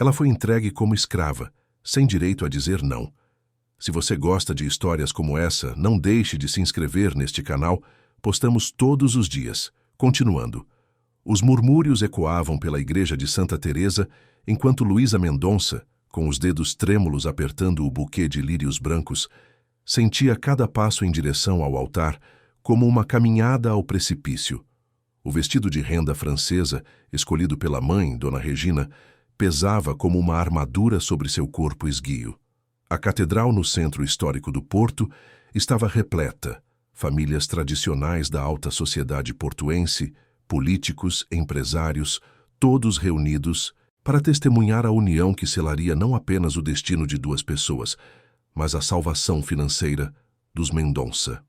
Ela foi entregue como escrava, sem direito a dizer não. Se você gosta de histórias como essa, não deixe de se inscrever neste canal. Postamos todos os dias. Continuando. Os murmúrios ecoavam pela igreja de Santa Teresa, enquanto Luísa Mendonça, com os dedos trêmulos apertando o buquê de lírios brancos, sentia cada passo em direção ao altar como uma caminhada ao precipício. O vestido de renda francesa, escolhido pela mãe, Dona Regina, pesava como uma armadura sobre seu corpo esguio. A catedral no centro histórico do Porto estava repleta. Famílias tradicionais da alta sociedade portuense, políticos, empresários, todos reunidos para testemunhar a união que selaria não apenas o destino de duas pessoas, mas a salvação financeira dos Mendonça.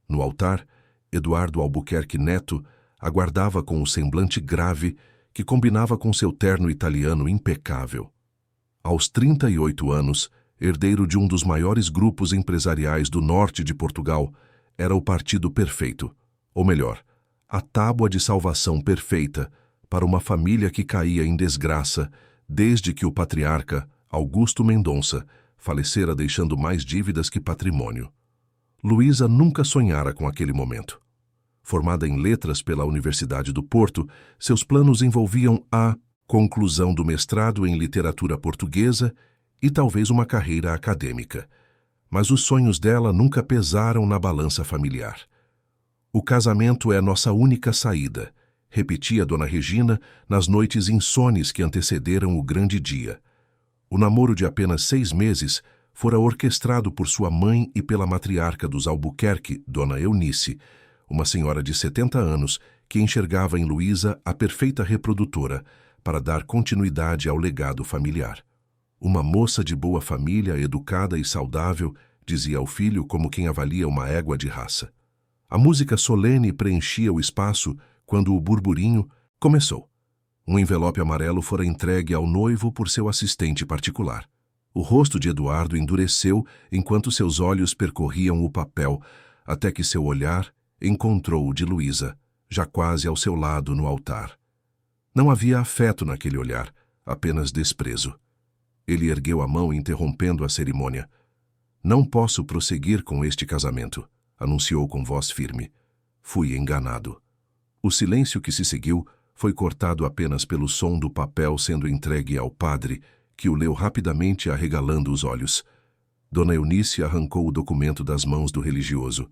No altar, Eduardo Albuquerque Neto aguardava com um semblante grave que combinava com seu terno italiano impecável. Aos 38 anos, herdeiro de um dos maiores grupos empresariais do norte de Portugal, era o partido perfeito, ou melhor, a tábua de salvação perfeita para uma família que caía em desgraça desde que o patriarca Augusto Mendonça falecera deixando mais dívidas que patrimônio. Luísa nunca sonhara com aquele momento. Formada em letras pela Universidade do Porto, seus planos envolviam a conclusão do mestrado em literatura portuguesa e talvez uma carreira acadêmica. Mas os sonhos dela nunca pesaram na balança familiar. O casamento é nossa única saída, repetia Dona Regina nas noites insones que antecederam o grande dia. O namoro de apenas 6 meses fora orquestrado por sua mãe e pela matriarca dos Albuquerque, Dona Eunice, uma senhora de 70 anos que enxergava em Luísa a perfeita reprodutora para dar continuidade ao legado familiar. Uma moça de boa família, educada e saudável, dizia ao filho como quem avalia uma égua de raça. A música solene preenchia o espaço quando o burburinho começou. Um envelope amarelo fora entregue ao noivo por seu assistente particular. O rosto de Eduardo endureceu enquanto seus olhos percorriam o papel, até que seu olhar encontrou o de Luísa, já quase ao seu lado no altar. Não havia afeto naquele olhar, apenas desprezo. Ele ergueu a mão interrompendo a cerimônia. "Não posso prosseguir com este casamento", anunciou com voz firme. "Fui enganado." O silêncio que se seguiu foi cortado apenas pelo som do papel sendo entregue ao padre, que o leu rapidamente arregalando os olhos. Dona Eunice arrancou o documento das mãos do religioso.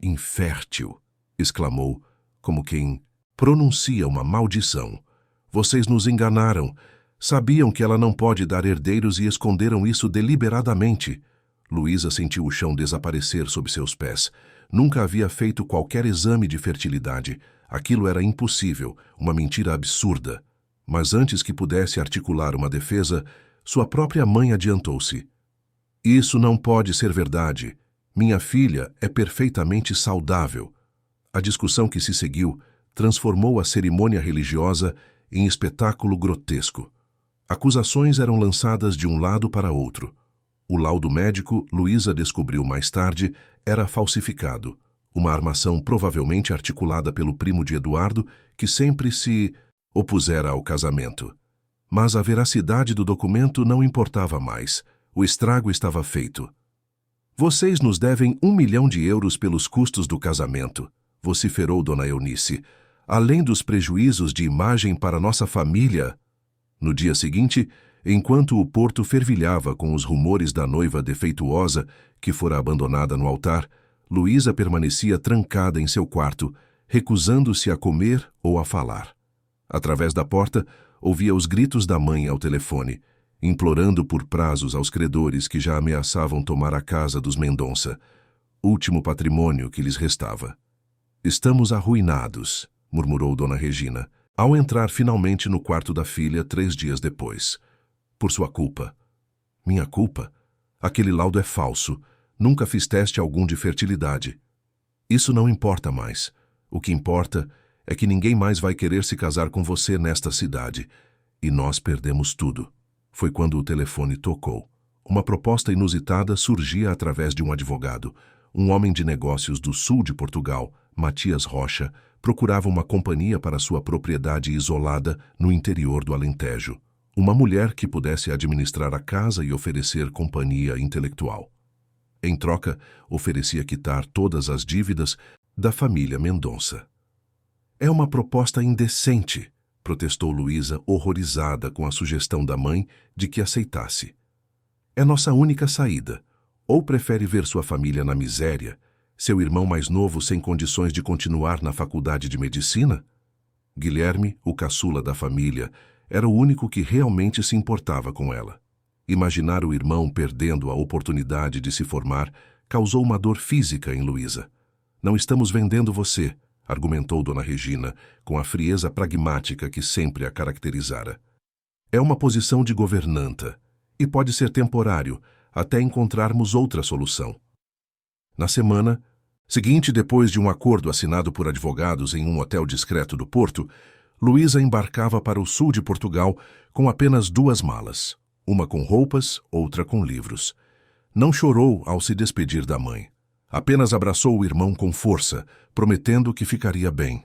"Infértil!" exclamou, como quem pronuncia uma maldição. "Vocês nos enganaram. Sabiam que ela não pode dar herdeiros e esconderam isso deliberadamente." Luísa sentiu o chão desaparecer sob seus pés. Nunca havia feito qualquer exame de fertilidade. Aquilo era impossível, uma mentira absurda. Mas antes que pudesse articular uma defesa, sua própria mãe adiantou-se. "Isso não pode ser verdade. Minha filha é perfeitamente saudável." A discussão que se seguiu transformou a cerimônia religiosa em espetáculo grotesco. Acusações eram lançadas de um lado para outro. O laudo médico, Luísa descobriu mais tarde, era falsificado. Uma armação provavelmente articulada pelo primo de Eduardo, que sempre se opusera ao casamento. Mas a veracidade do documento não importava mais. O estrago estava feito. "Vocês nos devem 1 milhão de euros pelos custos do casamento", vociferou Dona Eunice. "Além dos prejuízos de imagem para nossa família." No dia seguinte, enquanto o Porto fervilhava com os rumores da noiva defeituosa que fora abandonada no altar, Luísa permanecia trancada em seu quarto, recusando-se a comer ou a falar. Através da porta, ouvia os gritos da mãe ao telefone, implorando por prazos aos credores que já ameaçavam tomar a casa dos Mendonça, último patrimônio que lhes restava. "Estamos arruinados", murmurou Dona Regina, ao entrar finalmente no quarto da filha 3 dias depois. "Por sua culpa." "Minha culpa? Aquele laudo é falso. Nunca fiz teste algum de fertilidade." "Isso não importa mais. O que importa é que ninguém mais vai querer se casar com você nesta cidade. E nós perdemos tudo." Foi quando o telefone tocou. Uma proposta inusitada surgia através de um advogado. Um homem de negócios do sul de Portugal, Matias Rocha, procurava uma companhia para sua propriedade isolada no interior do Alentejo. Uma mulher que pudesse administrar a casa e oferecer companhia intelectual. Em troca, oferecia quitar todas as dívidas da família Mendonça. É uma proposta indecente, protestou Luísa, horrorizada com a sugestão da mãe de que aceitasse. É nossa única saída. Ou prefere ver sua família na miséria, seu irmão mais novo sem condições de continuar na faculdade de medicina? Guilherme, o caçula da família, era o único que realmente se importava com ela. Imaginar o irmão perdendo a oportunidade de se formar causou uma dor física em Luísa. Não estamos vendendo você, argumentou Dona Regina, com a frieza pragmática que sempre a caracterizara. É uma posição de governanta, e pode ser temporário, até encontrarmos outra solução. Na semana seguinte, depois de um acordo assinado por advogados em um hotel discreto do Porto, Luísa embarcava para o sul de Portugal com apenas 2 malas, uma com roupas, outra com livros. Não chorou ao se despedir da mãe. Apenas abraçou o irmão com força, prometendo que ficaria bem.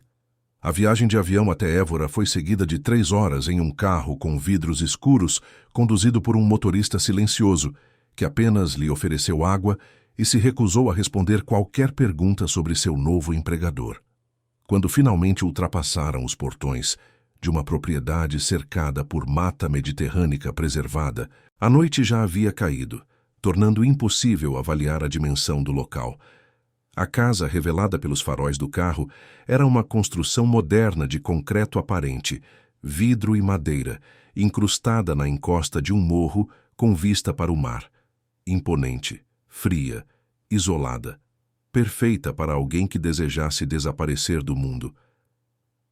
A viagem de avião até Évora foi seguida de 3 horas em um carro com vidros escuros, conduzido por um motorista silencioso, que apenas lhe ofereceu água e se recusou a responder qualquer pergunta sobre seu novo empregador. Quando finalmente ultrapassaram os portões de uma propriedade cercada por mata mediterrânica preservada, a noite já havia caído, tornando impossível avaliar a dimensão do local. A casa, revelada pelos faróis do carro, era uma construção moderna de concreto aparente, vidro e madeira, incrustada na encosta de um morro com vista para o mar. Imponente, fria, isolada, perfeita para alguém que desejasse desaparecer do mundo.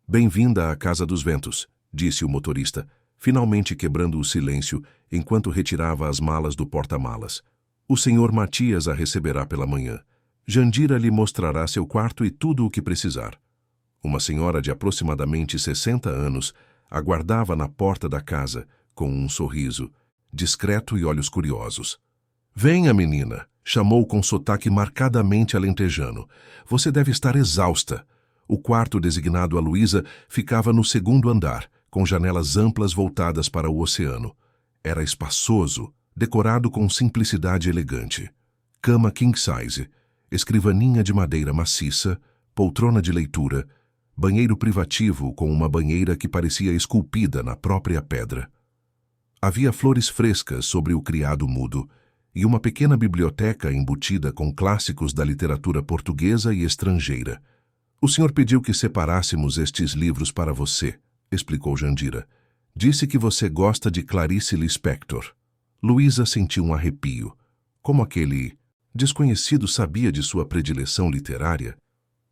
Bem-vinda à Casa dos Ventos, disse o motorista, finalmente quebrando o silêncio enquanto retirava as malas do porta-malas. O senhor Matias a receberá pela manhã. Jandira lhe mostrará seu quarto e tudo o que precisar. Uma senhora de aproximadamente 60 anos aguardava na porta da casa, com um sorriso, discreto e olhos curiosos. Venha, menina, chamou com sotaque marcadamente alentejano. Você deve estar exausta. O quarto designado a Luísa ficava no 2º andar, com janelas amplas voltadas para o oceano. Era espaçoso, decorado com simplicidade elegante. Cama king size, escrivaninha de madeira maciça, poltrona de leitura, banheiro privativo com uma banheira que parecia esculpida na própria pedra. Havia flores frescas sobre o criado mudo e uma pequena biblioteca embutida com clássicos da literatura portuguesa e estrangeira. O senhor pediu que separássemos estes livros para você, explicou Jandira. Disse que você gosta de Clarice Lispector. Luísa sentiu um arrepio. Como aquele desconhecido sabia de sua predileção literária?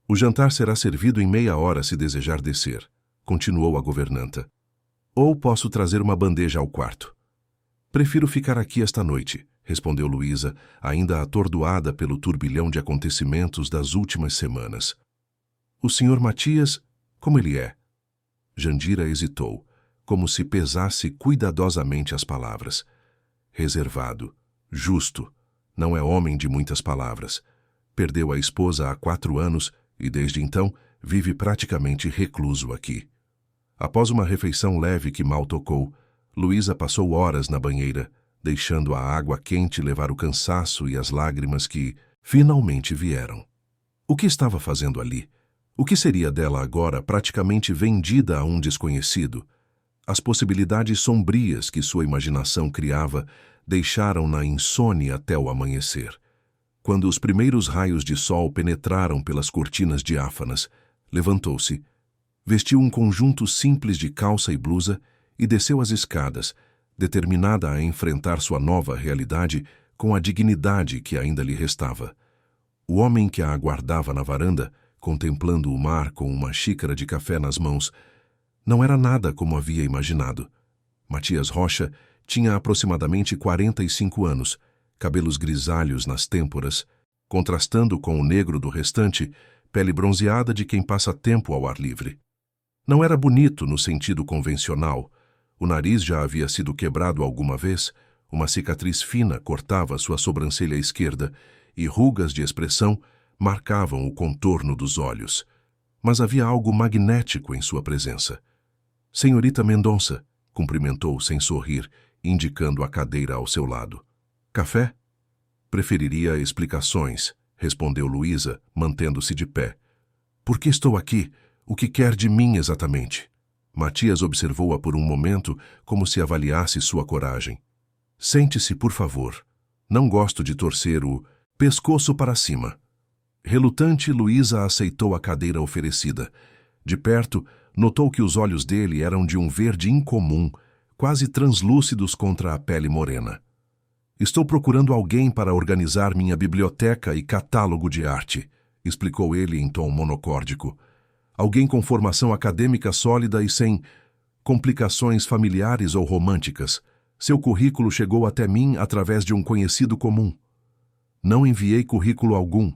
O jantar será servido em meia hora se desejar descer, continuou a governanta. Ou posso trazer uma bandeja ao quarto. Prefiro ficar aqui esta noite, respondeu Luísa, ainda atordoada pelo turbilhão de acontecimentos das últimas semanas. O senhor Matias, como ele é? Jandira hesitou, como se pesasse cuidadosamente as palavras. Reservado, justo, não é homem de muitas palavras. Perdeu a esposa há 4 anos e, desde então, vive praticamente recluso aqui. Após uma refeição leve que mal tocou, Luísa passou horas na banheira, deixando a água quente levar o cansaço e as lágrimas que, finalmente, vieram. O que estava fazendo ali? O que seria dela agora praticamente vendida a um desconhecido? As possibilidades sombrias que sua imaginação criava deixaram-na insone até o amanhecer. Quando os primeiros raios de sol penetraram pelas cortinas diáfanas, levantou-se, vestiu um conjunto simples de calça e blusa e desceu as escadas, determinada a enfrentar sua nova realidade com a dignidade que ainda lhe restava. O homem que a aguardava na varanda, contemplando o mar com uma xícara de café nas mãos, não era nada como havia imaginado. Matias Rocha tinha aproximadamente 45 anos, cabelos grisalhos nas têmporas, contrastando com o negro do restante, pele bronzeada de quem passa tempo ao ar livre. Não era bonito no sentido convencional. O nariz já havia sido quebrado alguma vez, uma cicatriz fina cortava sua sobrancelha esquerda e rugas de expressão marcavam o contorno dos olhos. Mas havia algo magnético em sua presença. Senhorita Mendonça, Cumprimentou sem sorrir, indicando a cadeira ao seu lado. Café? Preferiria explicações, respondeu Luísa, mantendo-se de pé. Por que estou aqui? O que quer de mim exatamente? Matias observou-a por um momento, como se avaliasse sua coragem. Sente-se, por favor. Não gosto de torcer o pescoço para cima. Relutante, Luísa aceitou a cadeira oferecida. De perto, notou que os olhos dele eram de um verde incomum, quase translúcidos contra a pele morena. Estou procurando alguém para organizar minha biblioteca e catálogo de arte, explicou ele em tom monocórdico. Alguém com formação acadêmica sólida e sem complicações familiares ou românticas. Seu currículo chegou até mim através de um conhecido comum. Não enviei currículo algum.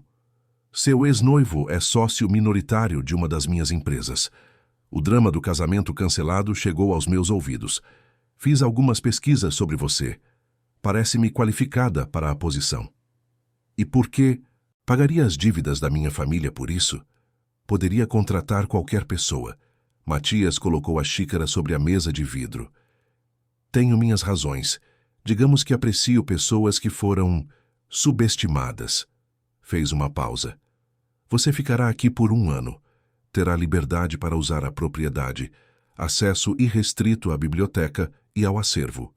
Seu ex-noivo é sócio minoritário de uma das minhas empresas. O drama do casamento cancelado chegou aos meus ouvidos. Fiz algumas pesquisas sobre você. Parece-me qualificada para a posição. E por que pagaria as dívidas da minha família por isso? Poderia contratar qualquer pessoa. Matias colocou a xícara sobre a mesa de vidro. Tenho minhas razões. Digamos que aprecio pessoas que foram subestimadas. Fez uma pausa. Você ficará aqui por 1 ano. Terá liberdade para usar a propriedade, acesso irrestrito à biblioteca e ao acervo.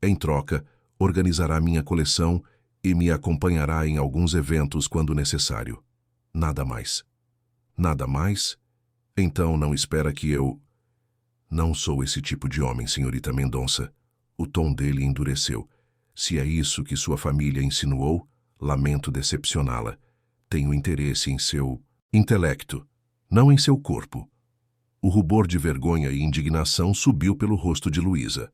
Em troca, organizará minha coleção e me acompanhará em alguns eventos quando necessário. Nada mais. Nada mais? Então não espera que eu... Não sou esse tipo de homem, senhorita Mendonça. O tom dele endureceu. Se é isso que sua família insinuou, lamento decepcioná-la. Tenho interesse em seu intelecto, não em seu corpo. O rubor de vergonha e indignação subiu pelo rosto de Luísa.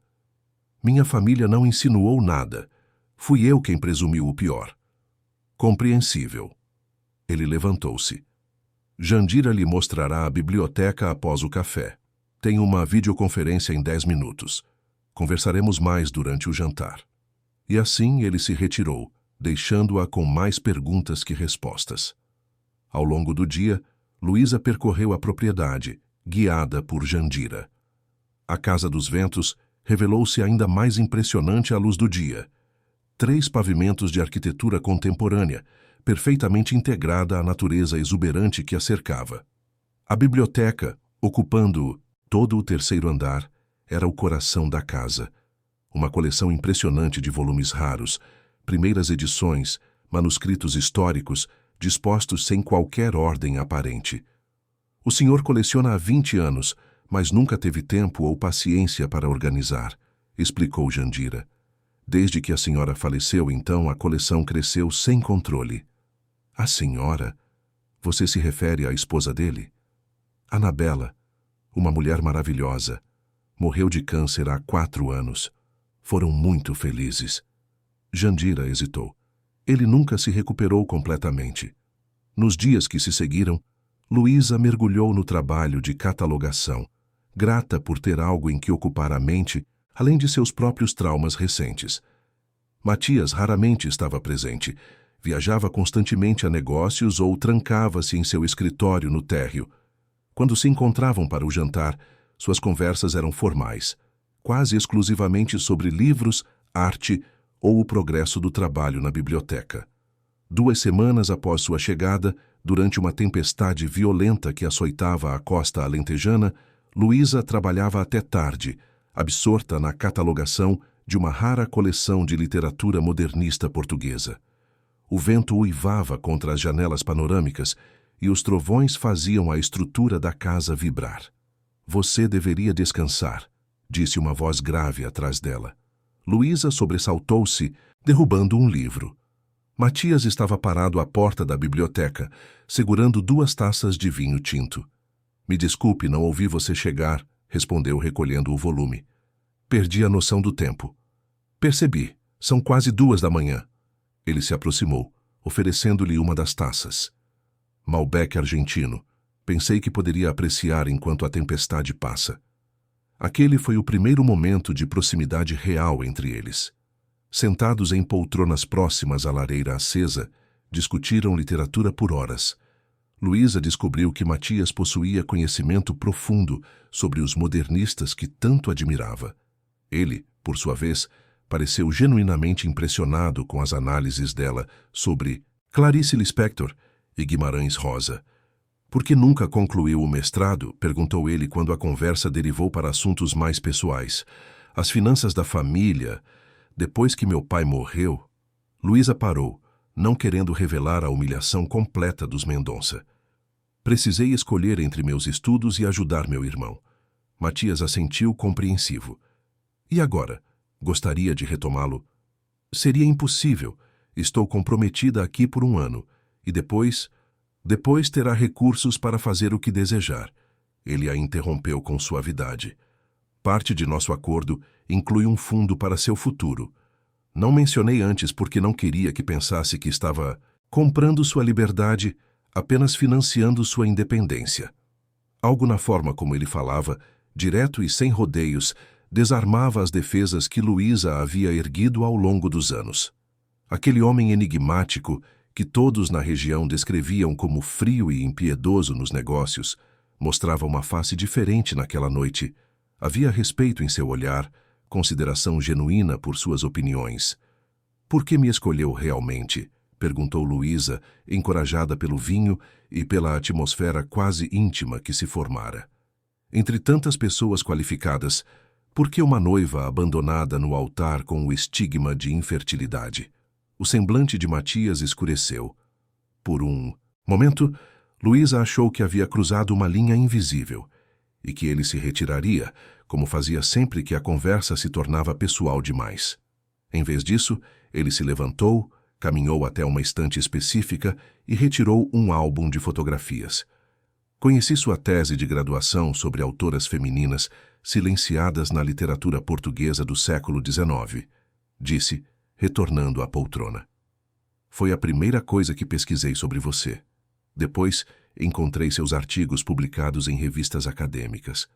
Minha família não insinuou nada. Fui eu quem presumiu o pior. Compreensível. Ele levantou-se. Jandira lhe mostrará a biblioteca após o café. Tenho uma videoconferência em 10 minutos. Conversaremos mais durante o jantar. E assim ele se retirou, deixando-a com mais perguntas que respostas. Ao longo do dia, Luísa percorreu a propriedade, guiada por Jandira. A Casa dos Ventos revelou-se ainda mais impressionante à luz do dia. 3 pavimentos de arquitetura contemporânea, perfeitamente integrada à natureza exuberante que a cercava. A biblioteca, ocupando todo o 3º andar, era o coração da casa. Uma coleção impressionante de volumes raros, primeiras edições, manuscritos históricos, dispostos sem qualquer ordem aparente. O senhor coleciona há 20 anos, mas nunca teve tempo ou paciência para organizar, explicou Jandira. Desde que a senhora faleceu, então, a coleção cresceu sem controle. A senhora? Você se refere à esposa dele? Anabela, uma mulher maravilhosa. Morreu de câncer há 4 anos. Foram muito felizes. Jandira hesitou. Ele nunca se recuperou completamente. Nos dias que se seguiram, Luísa mergulhou no trabalho de catalogação, grata por ter algo em que ocupar a mente, além de seus próprios traumas recentes. Matias raramente estava presente. Viajava constantemente a negócios ou trancava-se em seu escritório no térreo. Quando se encontravam para o jantar, suas conversas eram formais, quase exclusivamente sobre livros, arte ou o progresso do trabalho na biblioteca. 2 semanas após sua chegada, durante uma tempestade violenta que açoitava a costa alentejana, Luísa trabalhava até tarde, absorta na catalogação de uma rara coleção de literatura modernista portuguesa. O vento uivava contra as janelas panorâmicas e os trovões faziam a estrutura da casa vibrar. Você deveria descansar, disse uma voz grave atrás dela. Luísa sobressaltou-se, derrubando um livro. Matias estava parado à porta da biblioteca, segurando 2 taças de vinho tinto. Me desculpe, não ouvi você chegar, respondeu recolhendo o volume. Perdi a noção do tempo. Percebi, são quase 2 da manhã. Ele se aproximou, oferecendo-lhe uma das taças. Malbec argentino. Pensei que poderia apreciar enquanto a tempestade passa. Aquele foi o primeiro momento de proximidade real entre eles. Sentados em poltronas próximas à lareira acesa, discutiram literatura por horas. Luísa descobriu que Matias possuía conhecimento profundo sobre os modernistas que tanto admirava. Ele, por sua vez, pareceu genuinamente impressionado com as análises dela sobre Clarice Lispector e Guimarães Rosa. Por que nunca concluiu o mestrado? Perguntou ele quando a conversa derivou para assuntos mais pessoais. As finanças da família. Depois que meu pai morreu, Luísa parou, não querendo revelar a humilhação completa dos Mendonça. Precisei escolher entre meus estudos e ajudar meu irmão. Matias assentiu compreensivo. E agora? Gostaria de retomá-lo? Seria impossível. Estou comprometida aqui por 1 ano. E depois terá recursos para fazer o que desejar. Ele a interrompeu com suavidade. Parte de nosso acordo inclui um fundo para seu futuro. Não mencionei antes porque não queria que pensasse que estava comprando sua liberdade, apenas financiando sua independência. Algo na forma como ele falava, direto e sem rodeios, desarmava as defesas que Luísa havia erguido ao longo dos anos. Aquele homem enigmático, que todos na região descreviam como frio e impiedoso nos negócios, mostrava uma face diferente naquela noite. Havia respeito em seu olhar, consideração genuína por suas opiniões. Por que me escolheu realmente? Perguntou Luísa, encorajada pelo vinho e pela atmosfera quase íntima que se formara. Entre tantas pessoas qualificadas, por que uma noiva abandonada no altar com o estigma de infertilidade? O semblante de Matias escureceu. Por um momento, Luísa achou que havia cruzado uma linha invisível e que ele se retiraria, como fazia sempre que a conversa se tornava pessoal demais. Em vez disso, ele se levantou, caminhou até uma estante específica e retirou um álbum de fotografias. Conheci sua tese de graduação sobre autoras femininas silenciadas na literatura portuguesa do século XIX, disse, retornando à poltrona. Foi a primeira coisa que pesquisei sobre você. Depois, encontrei seus artigos publicados em revistas acadêmicas.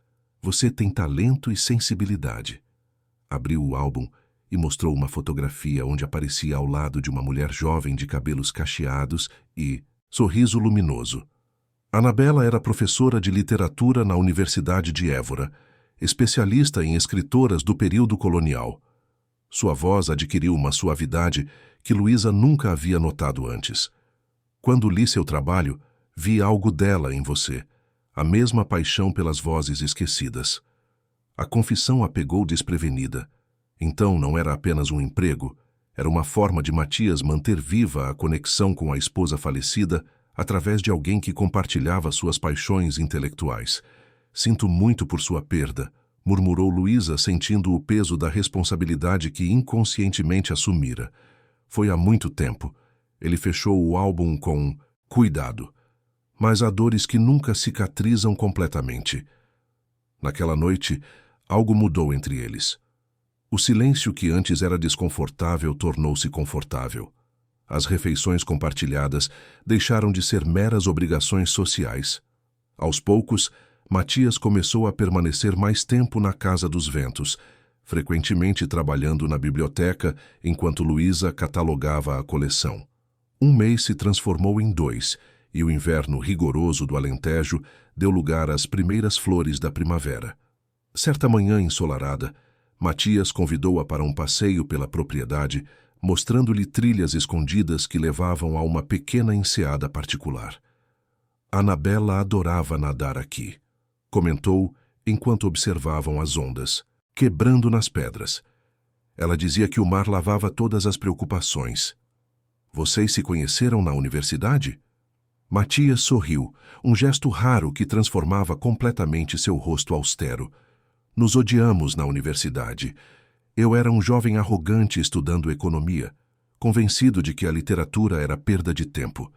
Você tem talento e sensibilidade. Abriu o álbum e mostrou uma fotografia onde aparecia ao lado de uma mulher jovem de cabelos cacheados e sorriso luminoso. Anabela era professora de literatura na Universidade de Évora, especialista em escritoras do período colonial. Sua voz adquiriu uma suavidade que Luísa nunca havia notado antes. Quando li seu trabalho, vi algo dela em você, a mesma paixão pelas vozes esquecidas. A confissão a pegou desprevenida. Então não era apenas um emprego, era uma forma de Matias manter viva a conexão com a esposa falecida através de alguém que compartilhava suas paixões intelectuais. Sinto muito por sua perda, murmurou Luísa, sentindo o peso da responsabilidade que inconscientemente assumira. Foi há muito tempo. Ele fechou o álbum com cuidado. Mas há dores que nunca cicatrizam completamente. Naquela noite, algo mudou entre eles. O silêncio que antes era desconfortável tornou-se confortável. As refeições compartilhadas deixaram de ser meras obrigações sociais. Aos poucos, Matias começou a permanecer mais tempo na Casa dos Ventos, frequentemente trabalhando na biblioteca enquanto Luísa catalogava a coleção. 1 mês se transformou em 2, e o inverno rigoroso do Alentejo deu lugar às primeiras flores da primavera. Certa manhã ensolarada, Matias convidou-a para um passeio pela propriedade, mostrando-lhe trilhas escondidas que levavam a uma pequena enseada particular. Anabela adorava nadar aqui, comentou enquanto observavam as ondas, quebrando nas pedras. Ela dizia que o mar lavava todas as preocupações. Vocês se conheceram na universidade? Matias sorriu, um gesto raro que transformava completamente seu rosto austero. Nos odiamos na universidade. Eu era um jovem arrogante estudando economia, convencido de que a literatura era perda de tempo.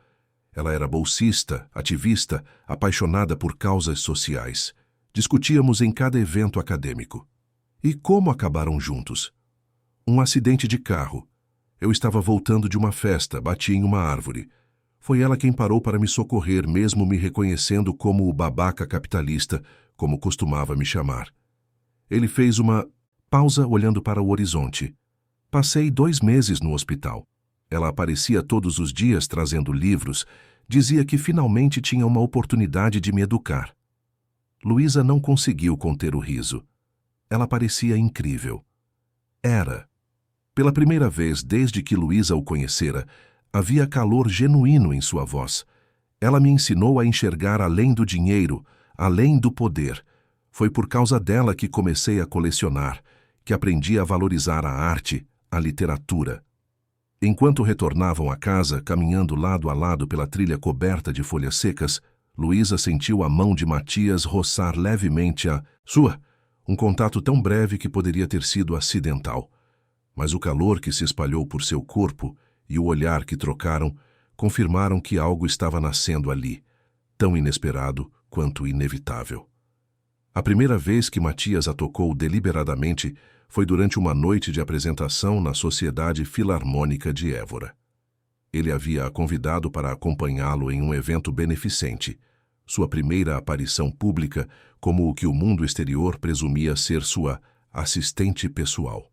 Ela era bolsista, ativista, apaixonada por causas sociais. Discutíamos em cada evento acadêmico. E como acabaram juntos? Um acidente de carro. Eu estava voltando de uma festa, bati em uma árvore. Foi ela quem parou para me socorrer, mesmo me reconhecendo como o babaca capitalista, como costumava me chamar. Ele fez uma pausa olhando para o horizonte. Passei 2 meses no hospital. Ela aparecia todos os dias trazendo livros, dizia que finalmente tinha uma oportunidade de me educar. Luísa não conseguiu conter o riso. Ela parecia incrível. Era. Pela primeira vez desde que Luísa o conhecera, havia calor genuíno em sua voz. Ela me ensinou a enxergar além do dinheiro, além do poder. Foi por causa dela que comecei a colecionar, que aprendi a valorizar a arte, a literatura. Enquanto retornavam à casa, caminhando lado a lado pela trilha coberta de folhas secas, Luísa sentiu a mão de Matias roçar levemente a sua, um contato tão breve que poderia ter sido acidental. Mas o calor que se espalhou por seu corpo e o olhar que trocaram confirmaram que algo estava nascendo ali, tão inesperado quanto inevitável. A primeira vez que Matias a tocou deliberadamente foi durante uma noite de apresentação na Sociedade Filarmônica de Évora. Ele havia a convidado para acompanhá-lo em um evento beneficente, sua primeira aparição pública como o que o mundo exterior presumia ser sua assistente pessoal.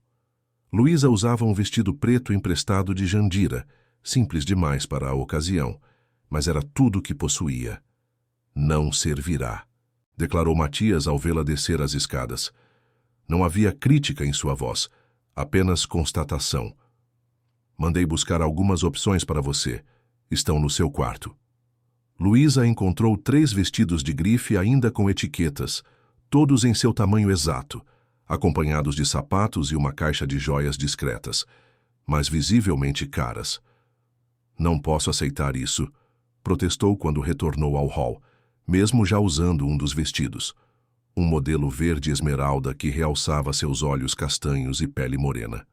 Luísa usava um vestido preto emprestado de Jandira, simples demais para a ocasião, mas era tudo o que possuía. Não servirá, declarou Matias ao vê-la descer as escadas. Não havia crítica em sua voz, apenas constatação. Mandei buscar algumas opções para você. Estão no seu quarto. Luísa encontrou 3 vestidos de grife ainda com etiquetas, todos em seu tamanho exato, acompanhados de sapatos e uma caixa de joias discretas, mas visivelmente caras. Não posso aceitar isso, protestou quando retornou ao hall, mesmo já usando um dos vestidos. Um modelo verde esmeralda que realçava seus olhos castanhos e pele morena.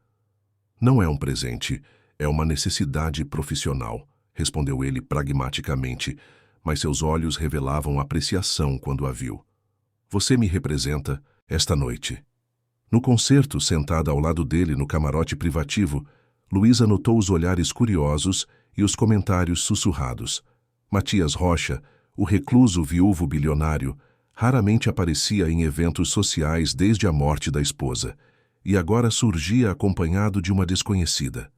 Não é um presente, é uma necessidade profissional, respondeu ele pragmaticamente, mas seus olhos revelavam apreciação quando a viu. Você me representa esta noite. No concerto, sentada ao lado dele no camarote privativo, Luísa notou os olhares curiosos e os comentários sussurrados. Matias Rocha, o recluso viúvo bilionário, raramente aparecia em eventos sociais desde a morte da esposa, e agora surgia acompanhado de uma desconhecida.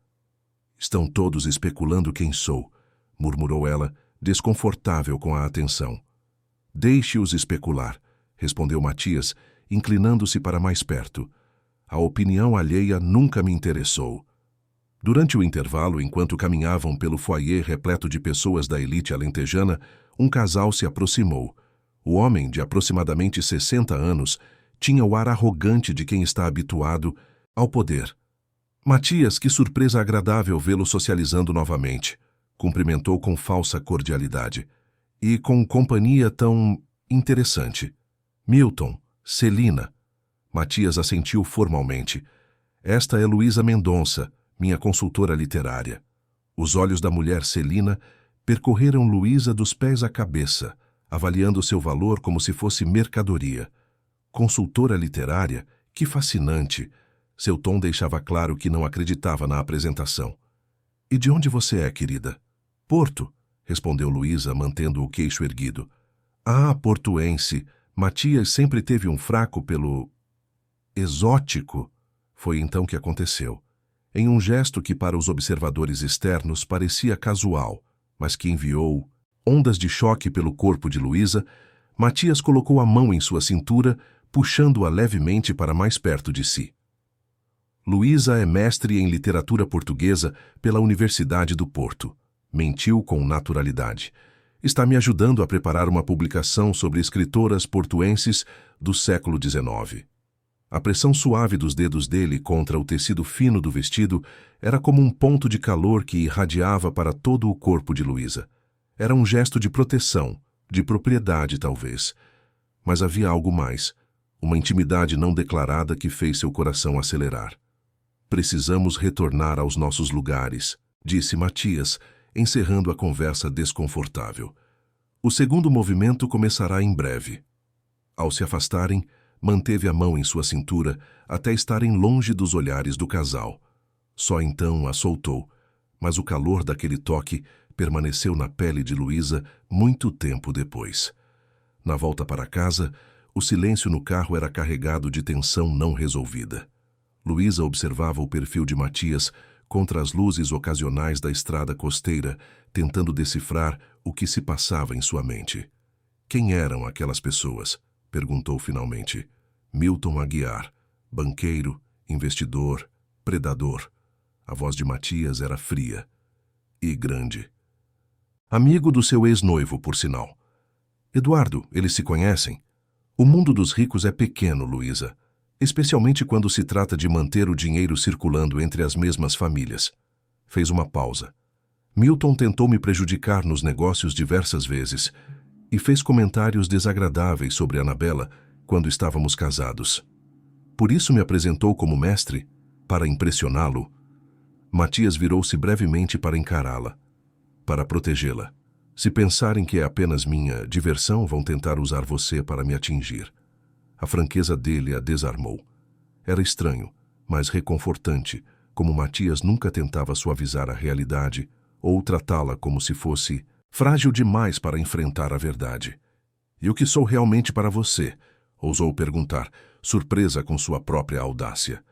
Estão todos especulando quem sou, murmurou ela, desconfortável com a atenção. Deixe-os especular, respondeu Matias, inclinando-se para mais perto. A opinião alheia nunca me interessou. Durante o intervalo, enquanto caminhavam pelo foyer repleto de pessoas da elite alentejana, um casal se aproximou. O homem, de aproximadamente 60 anos, tinha o ar arrogante de quem está habituado ao poder. Matias, que surpresa agradável vê-lo socializando novamente, cumprimentou com falsa cordialidade. E com companhia tão interessante. Milton, Celina. Matias assentiu formalmente. Esta é Luísa Mendonça, minha consultora literária. Os olhos da mulher Celina percorreram Luísa dos pés à cabeça, avaliando seu valor como se fosse mercadoria. Consultora literária? Que fascinante! Seu tom deixava claro que não acreditava na apresentação. E de onde você é, querida? Porto, respondeu Luísa, mantendo o queixo erguido. Ah, portuense. Matias sempre teve um fraco pelo exótico. Foi então que aconteceu. Em um gesto que para os observadores externos parecia casual, mas que enviou ondas de choque pelo corpo de Luísa, Matias colocou a mão em sua cintura, puxando-a levemente para mais perto de si. Luísa é mestre em literatura portuguesa pela Universidade do Porto. Mentiu com naturalidade. Está me ajudando a preparar uma publicação sobre escritoras portuenses do século XIX. A pressão suave dos dedos dele contra o tecido fino do vestido era como um ponto de calor que irradiava para todo o corpo de Luísa. Era um gesto de proteção, de propriedade talvez. Mas havia algo mais, uma intimidade não declarada que fez seu coração acelerar. Precisamos retornar aos nossos lugares, disse Matias, encerrando a conversa desconfortável. O segundo movimento começará em breve. Ao se afastarem, manteve a mão em sua cintura até estarem longe dos olhares do casal. Só então a soltou, mas o calor daquele toque permaneceu na pele de Luísa muito tempo depois. Na volta para casa, o silêncio no carro era carregado de tensão não resolvida. Luísa observava o perfil de Matias contra as luzes ocasionais da estrada costeira, tentando decifrar o que se passava em sua mente. Quem eram aquelas pessoas? Perguntou finalmente. Milton Aguiar, banqueiro, investidor, predador. A voz de Matias era fria e grande. Amigo do seu ex-noivo, por sinal. Eduardo, eles se conhecem? O mundo dos ricos é pequeno, Luísa, especialmente quando se trata de manter o dinheiro circulando entre as mesmas famílias. Fez uma pausa. Milton tentou me prejudicar nos negócios diversas vezes e fez comentários desagradáveis sobre Anabela quando estávamos casados. Por isso me apresentou como mestre, para impressioná-lo. Matias virou-se brevemente para encará-la, para protegê-la. Se pensarem que é apenas minha diversão, vão tentar usar você para me atingir. A franqueza dele a desarmou. Era estranho, mas reconfortante, como Matias nunca tentava suavizar a realidade ou tratá-la como se fosse frágil demais para enfrentar a verdade. E o que sou realmente para você? Ousou perguntar, surpresa com sua própria audácia.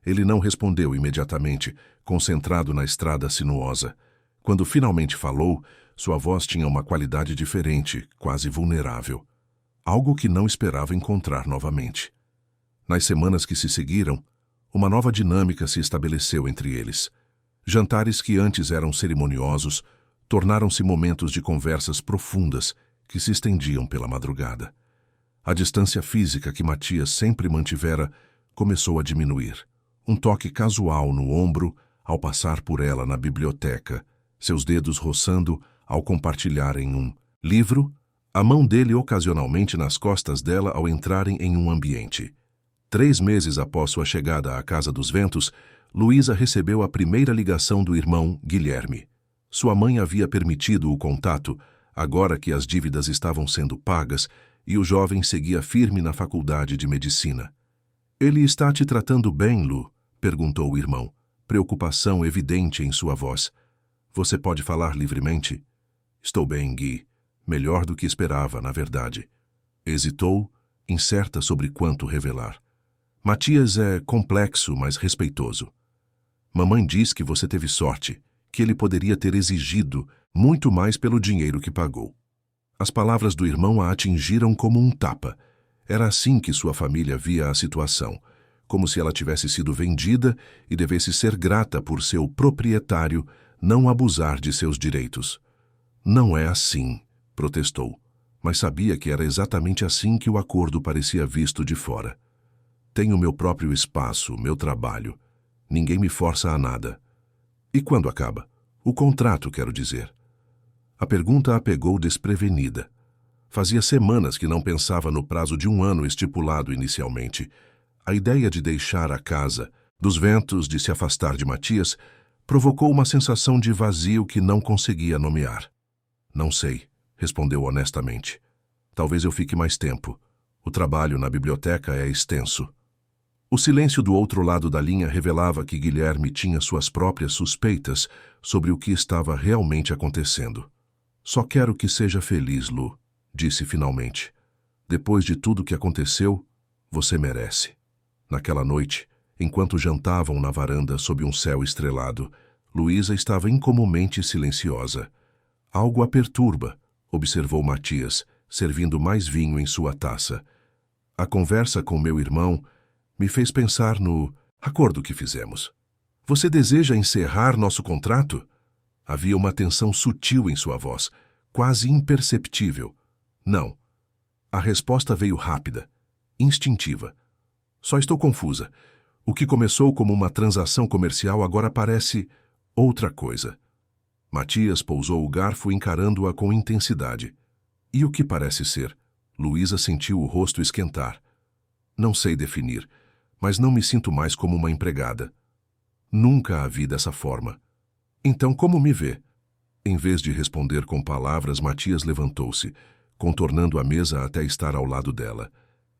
Ele não respondeu imediatamente, concentrado na estrada sinuosa. Quando finalmente falou, sua voz tinha uma qualidade diferente, quase vulnerável. Algo que não esperava encontrar novamente. Nas semanas que se seguiram, uma nova dinâmica se estabeleceu entre eles. Jantares que antes eram cerimoniosos tornaram-se momentos de conversas profundas que se estendiam pela madrugada. A distância física que Matias sempre mantivera começou a diminuir. Um toque casual no ombro ao passar por ela na biblioteca, seus dedos roçando ao compartilharem um livro, a mão dele ocasionalmente nas costas dela ao entrarem em um ambiente. 3 meses após sua chegada à Casa dos Ventos, Luísa recebeu a primeira ligação do irmão Guilherme. Sua mãe havia permitido o contato, agora que as dívidas estavam sendo pagas e o jovem seguia firme na faculdade de medicina. "Ele está te tratando bem, Lu?" perguntou o irmão, preocupação evidente em sua voz. "Você pode falar livremente?" "Estou bem, Gui. Melhor do que esperava, na verdade." Hesitou, incerta sobre quanto revelar. "Matias é complexo, mas respeitoso. Mamãe diz que você teve sorte, que ele poderia ter exigido muito mais pelo dinheiro que pagou." As palavras do irmão a atingiram como um tapa. Era assim que sua família via a situação, como se ela tivesse sido vendida e devesse ser grata por seu proprietário não abusar de seus direitos. "Não é assim", protestou, mas sabia que era exatamente assim que o acordo parecia visto de fora. "Tenho meu próprio espaço, meu trabalho. Ninguém me força a nada." "E quando acaba? O contrato, quero dizer." A pergunta a pegou desprevenida. Fazia semanas que não pensava no prazo de 1 ano estipulado inicialmente. A ideia de deixar a casa, dos Ventos, de se afastar de Matias, provocou uma sensação de vazio que não conseguia nomear. "Não sei", respondeu honestamente. "Talvez eu fique mais tempo. O trabalho na biblioteca é extenso." O silêncio do outro lado da linha revelava que Guilherme tinha suas próprias suspeitas sobre o que estava realmente acontecendo. "Só quero que seja feliz, Lu", disse finalmente. "Depois de tudo que aconteceu, você merece." Naquela noite, enquanto jantavam na varanda sob um céu estrelado, Luísa estava incomumente silenciosa. "Algo a perturba", observou Matias, servindo mais vinho em sua taça. "A conversa com meu irmão me fez pensar no acordo que fizemos. Você deseja encerrar nosso contrato?" Havia uma tensão sutil em sua voz, quase imperceptível. "Não." A resposta veio rápida, instintiva. "Só estou confusa. O que começou como uma transação comercial agora parece outra coisa." Matias pousou o garfo encarando-a com intensidade. "E o que parece ser?" Luísa sentiu o rosto esquentar. "Não sei definir, mas não me sinto mais como uma empregada. Nunca a vi dessa forma." "Então como me vê?" Em vez de responder com palavras, Matias levantou-se, contornando a mesa até estar ao lado dela.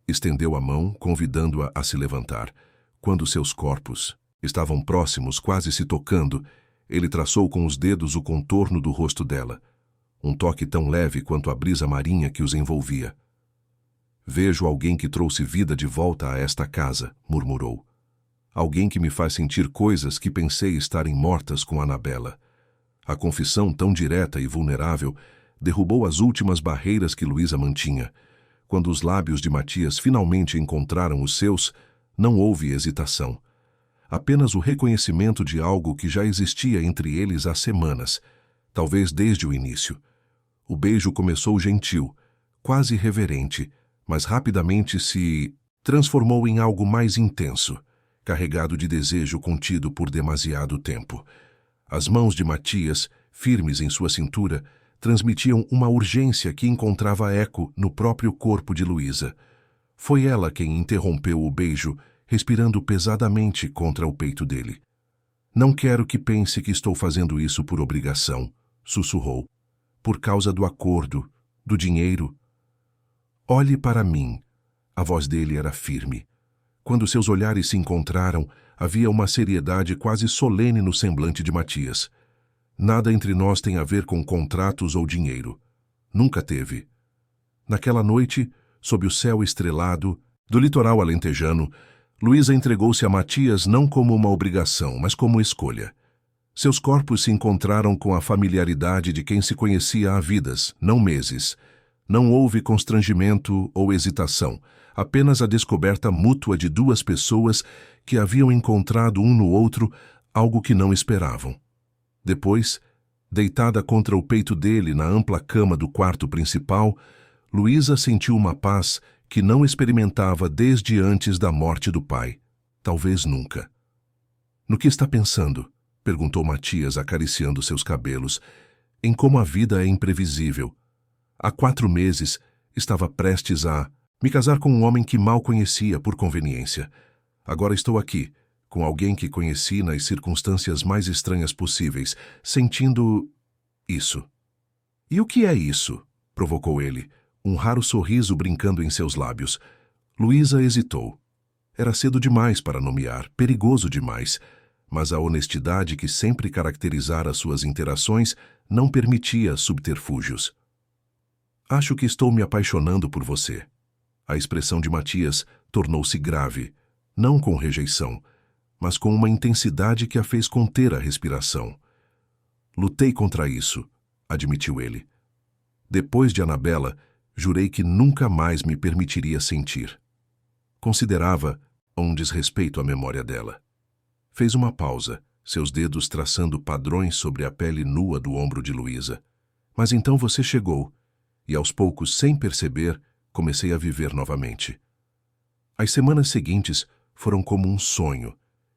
Estendeu a mão, convidando-a a se levantar. Quando seus corpos estavam próximos, quase se tocando, ele traçou com os dedos o contorno do rosto dela, um toque tão leve quanto a brisa marinha que os envolvia. "Vejo alguém que trouxe vida de volta a esta casa", murmurou. "Alguém que me faz sentir coisas que pensei estarem mortas com Anabela." A confissão tão direta e vulnerável derrubou as últimas barreiras que Luísa mantinha. Quando os lábios de Matias finalmente encontraram os seus, não houve hesitação. apenas o reconhecimento de algo que já existia entre eles há semanas, talvez desde o início. O beijo começou gentil, quase reverente, mas rapidamente se transformou em algo mais intenso, carregado de desejo contido por demasiado tempo. As mãos de Matias, firmes em sua cintura, transmitiam uma urgência que encontrava eco no próprio corpo de Luísa. Foi ela quem interrompeu o beijo, respirando pesadamente contra o peito dele. Não quero que pense que estou fazendo isso por obrigação, sussurrou. Por causa do acordo, do dinheiro. Olhe para mim. A voz dele era firme. Quando seus olhares se encontraram, havia uma seriedade quase solene no semblante de Matias. Nada entre nós tem a ver com contratos ou dinheiro. Nunca teve. Naquela noite, sob o céu estrelado do litoral alentejano, Luísa entregou-se a Matias não como uma obrigação, mas como escolha. Seus corpos se encontraram com a familiaridade de quem se conhecia há vidas, não meses. Não houve constrangimento ou hesitação, apenas a descoberta mútua de duas pessoas que haviam encontrado um no outro algo que não esperavam. Depois, deitada contra o peito dele na ampla cama do quarto principal, Luísa sentiu uma paz que não experimentava desde antes da morte do pai. Talvez nunca. No que está pensando? Perguntou Matias, acariciando seus cabelos. Em como a vida é imprevisível. Há 4 meses, estava prestes a me casar com um homem que mal conhecia por conveniência. Agora estou aqui, com alguém que conheci nas circunstâncias mais estranhas possíveis, sentindo isso. E o que é isso? Provocou ele, um raro sorriso brincando em seus lábios. Luísa hesitou. Era cedo demais para nomear, perigoso demais, mas a honestidade que sempre caracterizara suas interações não permitia subterfúgios. Acho que estou me apaixonando por você. A expressão de Matias tornou-se grave, não com rejeição, mas com uma intensidade que a fez conter a respiração. Lutei contra isso, admitiu ele. Depois de Anabela, jurei que nunca mais me permitiria sentir. Considerava um desrespeito à memória dela. Fez uma pausa, seus dedos traçando padrões sobre a pele nua do ombro de Luísa. Mas então você chegou, e aos poucos, sem perceber, comecei a viver novamente. As semanas seguintes foram como um sonho,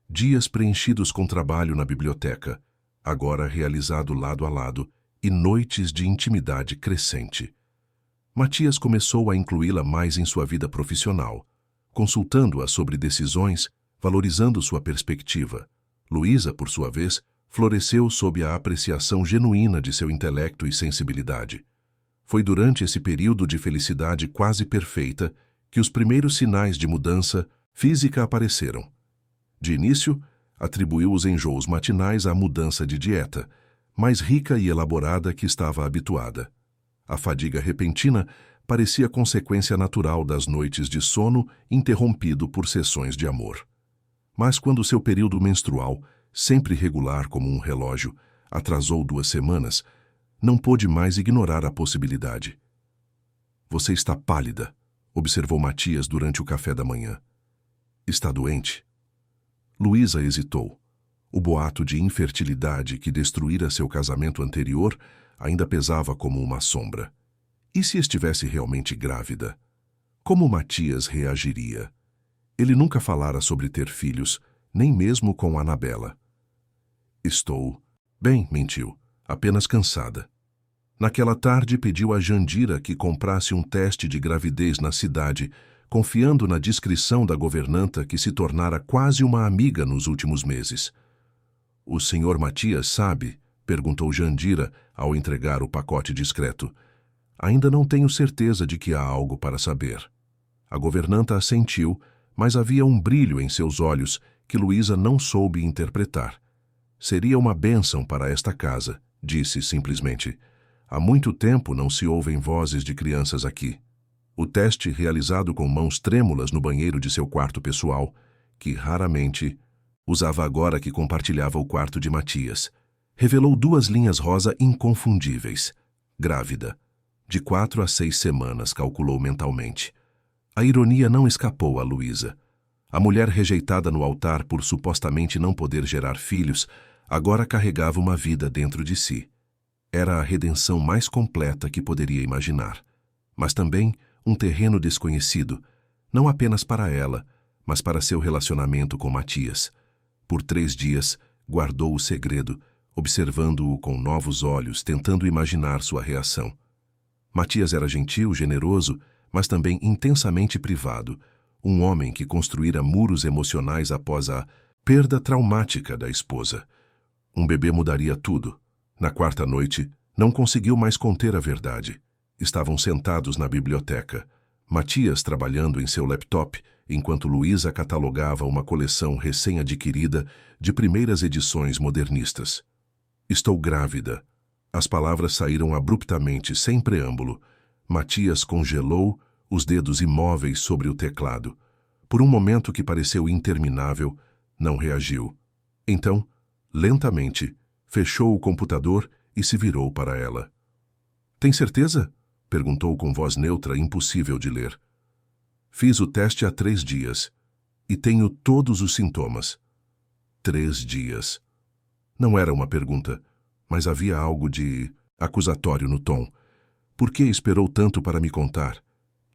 dias preenchidos com trabalho na biblioteca, agora realizado lado a lado, e noites de intimidade crescente. Matias começou a incluí-la mais em sua vida profissional, consultando-a sobre decisões, valorizando sua perspectiva. Luísa, por sua vez, floresceu sob a apreciação genuína de seu intelecto e sensibilidade. Foi durante esse período de felicidade quase perfeita que os primeiros sinais de mudança física apareceram. De início, atribuiu os enjoos matinais à mudança de dieta, mais rica e elaborada que estava habituada. A fadiga repentina parecia consequência natural das noites de sono interrompido por sessões de amor. Mas quando seu período menstrual, sempre regular como um relógio, atrasou 2 semanas, não pôde mais ignorar a possibilidade. Você está pálida, observou Matias durante o café da manhã. Está doente? Luísa hesitou. O boato de infertilidade que destruíra seu casamento anterior ainda pesava como uma sombra. E se estivesse realmente grávida? Como Matias reagiria? Ele nunca falara sobre ter filhos, nem mesmo com Anabela. Estou... Bem, mentiu, apenas cansada. Naquela tarde pediu a Jandira que comprasse um teste de gravidez na cidade, confiando na discrição da governanta que se tornara quase uma amiga nos últimos meses. O senhor Matias sabe? Perguntou Jandira ao entregar o pacote discreto. Ainda não tenho certeza de que há algo para saber. A governanta assentiu, mas havia um brilho em seus olhos que Luísa não soube interpretar. Seria uma bênção para esta casa, disse simplesmente. Há muito tempo não se ouvem vozes de crianças aqui. O teste, realizado com mãos trêmulas no banheiro de seu quarto pessoal, que raramente usava agora que compartilhava o quarto de Matias, revelou 2 linhas rosa inconfundíveis. Grávida. De 4 a 6 semanas, calculou mentalmente. A ironia não escapou a Luísa. A mulher rejeitada no altar por supostamente não poder gerar filhos, agora carregava uma vida dentro de si. Era a redenção mais completa que poderia imaginar. Mas também um terreno desconhecido, não apenas para ela, mas para seu relacionamento com Matias. Por 3 dias, guardou o segredo, observando-o com novos olhos, tentando imaginar sua reação. Matias era gentil, generoso, mas também intensamente privado, um homem que construíra muros emocionais após a perda traumática da esposa. Um bebê mudaria tudo. Na 4ª noite, não conseguiu mais conter a verdade. Estavam sentados na biblioteca, Matias trabalhando em seu laptop, enquanto Luísa catalogava uma coleção recém-adquirida de primeiras edições modernistas. Estou grávida. As palavras saíram abruptamente, sem preâmbulo. Matias congelou, os dedos imóveis sobre o teclado. Por um momento que pareceu interminável, não reagiu. Então, lentamente, fechou o computador e se virou para ela. Tem certeza? Perguntou com voz neutra, impossível de ler. Fiz o teste há 3 dias e tenho todos os sintomas. 3 dias. Não era uma pergunta, mas havia algo de acusatório no tom. Por que esperou tanto para me contar?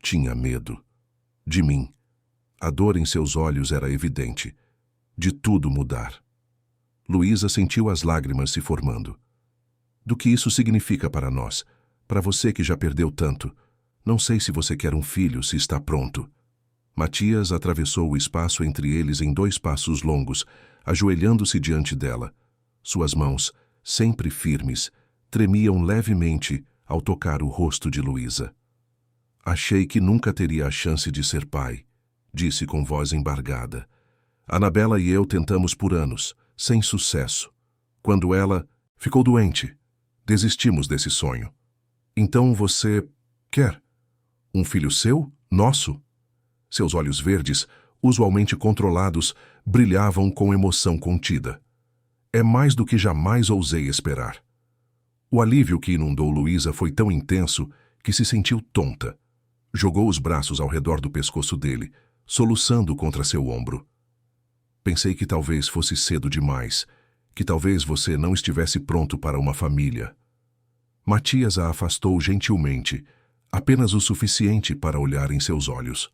Tinha medo. De mim. A dor em seus olhos era evidente. De tudo mudar. Luísa sentiu as lágrimas se formando. Do que isso significa para nós? Para você que já perdeu tanto. Não sei se você quer um filho, se está pronto. Matias atravessou o espaço entre eles em 2 passos longos, ajoelhando-se diante dela. Suas mãos, sempre firmes, tremiam levemente ao tocar o rosto de Luísa. Achei que nunca teria a chance de ser pai, disse com voz embargada. Anabela e eu tentamos por anos, sem sucesso. Quando ela ficou doente, desistimos desse sonho. Então você quer um filho seu? Nosso? Seus olhos verdes, usualmente controlados, brilhavam com emoção contida. É mais do que jamais ousei esperar. O alívio que inundou Luísa foi tão intenso que se sentiu tonta. Jogou os braços ao redor do pescoço dele, soluçando contra seu ombro. Pensei que talvez fosse cedo demais, que talvez você não estivesse pronto para uma família. Matias a afastou gentilmente, apenas o suficiente para olhar em seus olhos.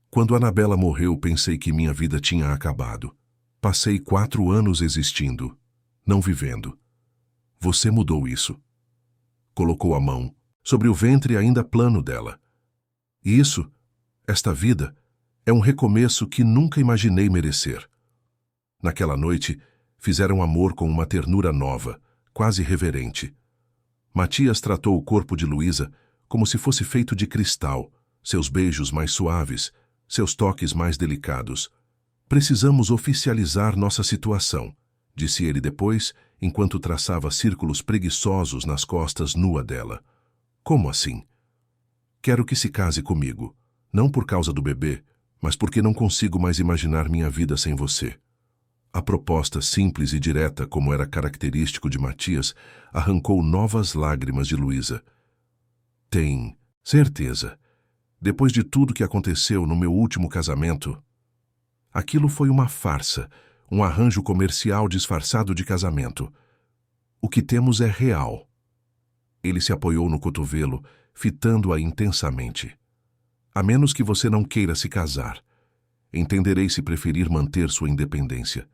Quando Anabela morreu, pensei que minha vida tinha acabado. Passei 4 anos existindo, não vivendo. Você mudou isso. Colocou a mão sobre o ventre ainda plano dela. E isso, esta vida, é um recomeço que nunca imaginei merecer. Naquela noite, fizeram amor com uma ternura nova, quase reverente. Matias tratou o corpo de Luísa como se fosse feito de cristal, seus beijos mais suaves, seus toques mais delicados. Precisamos oficializar nossa situação, disse ele depois, enquanto traçava círculos preguiçosos nas costas nua dela. Como assim? Quero que se case comigo, não por causa do bebê, mas porque não consigo mais imaginar minha vida sem você. A proposta simples e direta, como era característico de Matias, arrancou novas lágrimas de Luísa. Tem certeza. Depois de tudo que aconteceu no meu último casamento, aquilo foi uma farsa, um arranjo comercial disfarçado de casamento. O que temos é real. Ele se apoiou no cotovelo, fitando-a intensamente. A menos que você não queira se casar. Entenderei se preferir manter sua independência.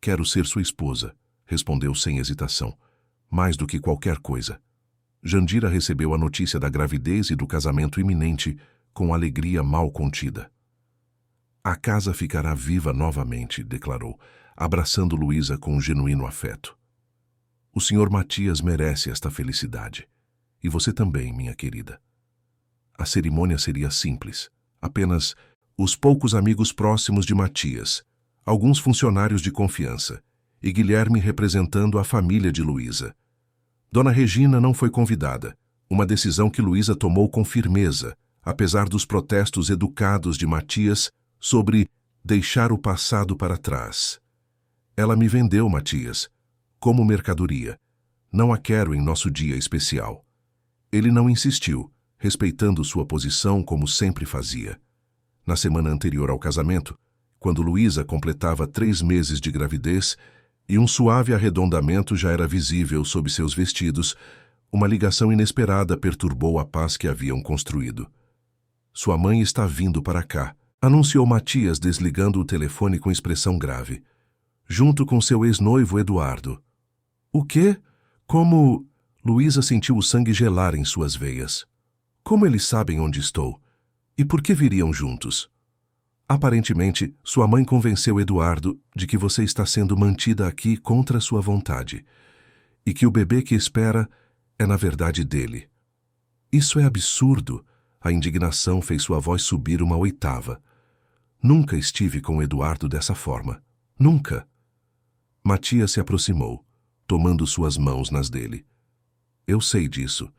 Quero ser sua esposa, respondeu sem hesitação. Mais do que qualquer coisa. Jandira recebeu a notícia da gravidez e do casamento iminente com alegria mal contida. A casa ficará viva novamente, declarou, abraçando Luísa com um genuíno afeto. O senhor Matias merece esta felicidade. E você também, minha querida. A cerimônia seria simples. Apenas os poucos amigos próximos de Matias, alguns funcionários de confiança, e Guilherme representando a família de Luísa. Dona Regina não foi convidada, uma decisão que Luísa tomou com firmeza, apesar dos protestos educados de Matias sobre deixar o passado para trás. Ela me vendeu, Matias, como mercadoria. Não a quero em nosso dia especial. Ele não insistiu, respeitando sua posição como sempre fazia. Na semana anterior ao casamento, quando Luísa completava 3 meses de gravidez e um suave arredondamento já era visível sob seus vestidos, uma ligação inesperada perturbou a paz que haviam construído. Sua mãe está vindo para cá, anunciou Matias, desligando o telefone com expressão grave. Junto com seu ex-noivo Eduardo. O quê? Como... Luísa sentiu o sangue gelar em suas veias. Como eles sabem onde estou? E por que viriam juntos? Aparentemente, sua mãe convenceu Eduardo de que você está sendo mantida aqui contra sua vontade e que o bebê que espera é na verdade dele. Isso é absurdo. A indignação fez sua voz subir uma oitava. Nunca estive com Eduardo dessa forma. Nunca. Matias se aproximou, tomando suas mãos nas dele. Eu sei disso,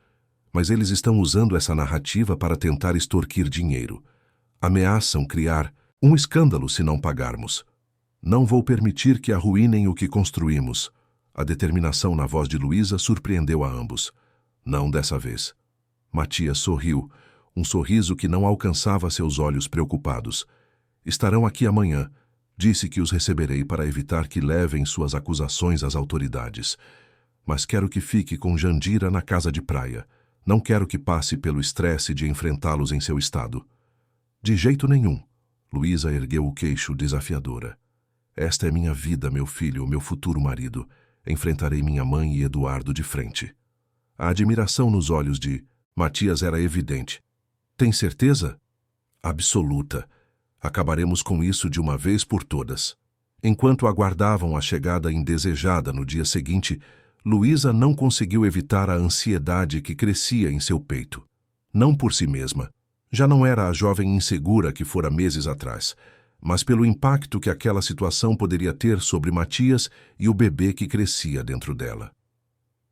mas eles estão usando essa narrativa para tentar extorquir dinheiro. Ameaçam criar um escândalo se não pagarmos. Não vou permitir que arruinem o que construímos. A determinação na voz de Luísa surpreendeu a ambos. Não dessa vez. Matias sorriu, um sorriso que não alcançava seus olhos preocupados. Estarão aqui amanhã. Disse que os receberei para evitar que levem suas acusações às autoridades. Mas quero que fique com Jandira na casa de praia. Não quero que passe pelo estresse de enfrentá-los em seu estado. De jeito nenhum. Luísa ergueu o queixo desafiadora. Esta é minha vida, meu filho, meu futuro marido. Enfrentarei minha mãe e Eduardo de frente. A admiração nos olhos de Matias era evidente. Tem certeza? Absoluta. Acabaremos com isso de uma vez por todas. Enquanto aguardavam a chegada indesejada no dia seguinte, Luísa não conseguiu evitar a ansiedade que crescia em seu peito. Não por si mesma. Já não era a jovem insegura que fora meses atrás, mas pelo impacto que aquela situação poderia ter sobre Matias e o bebê que crescia dentro dela.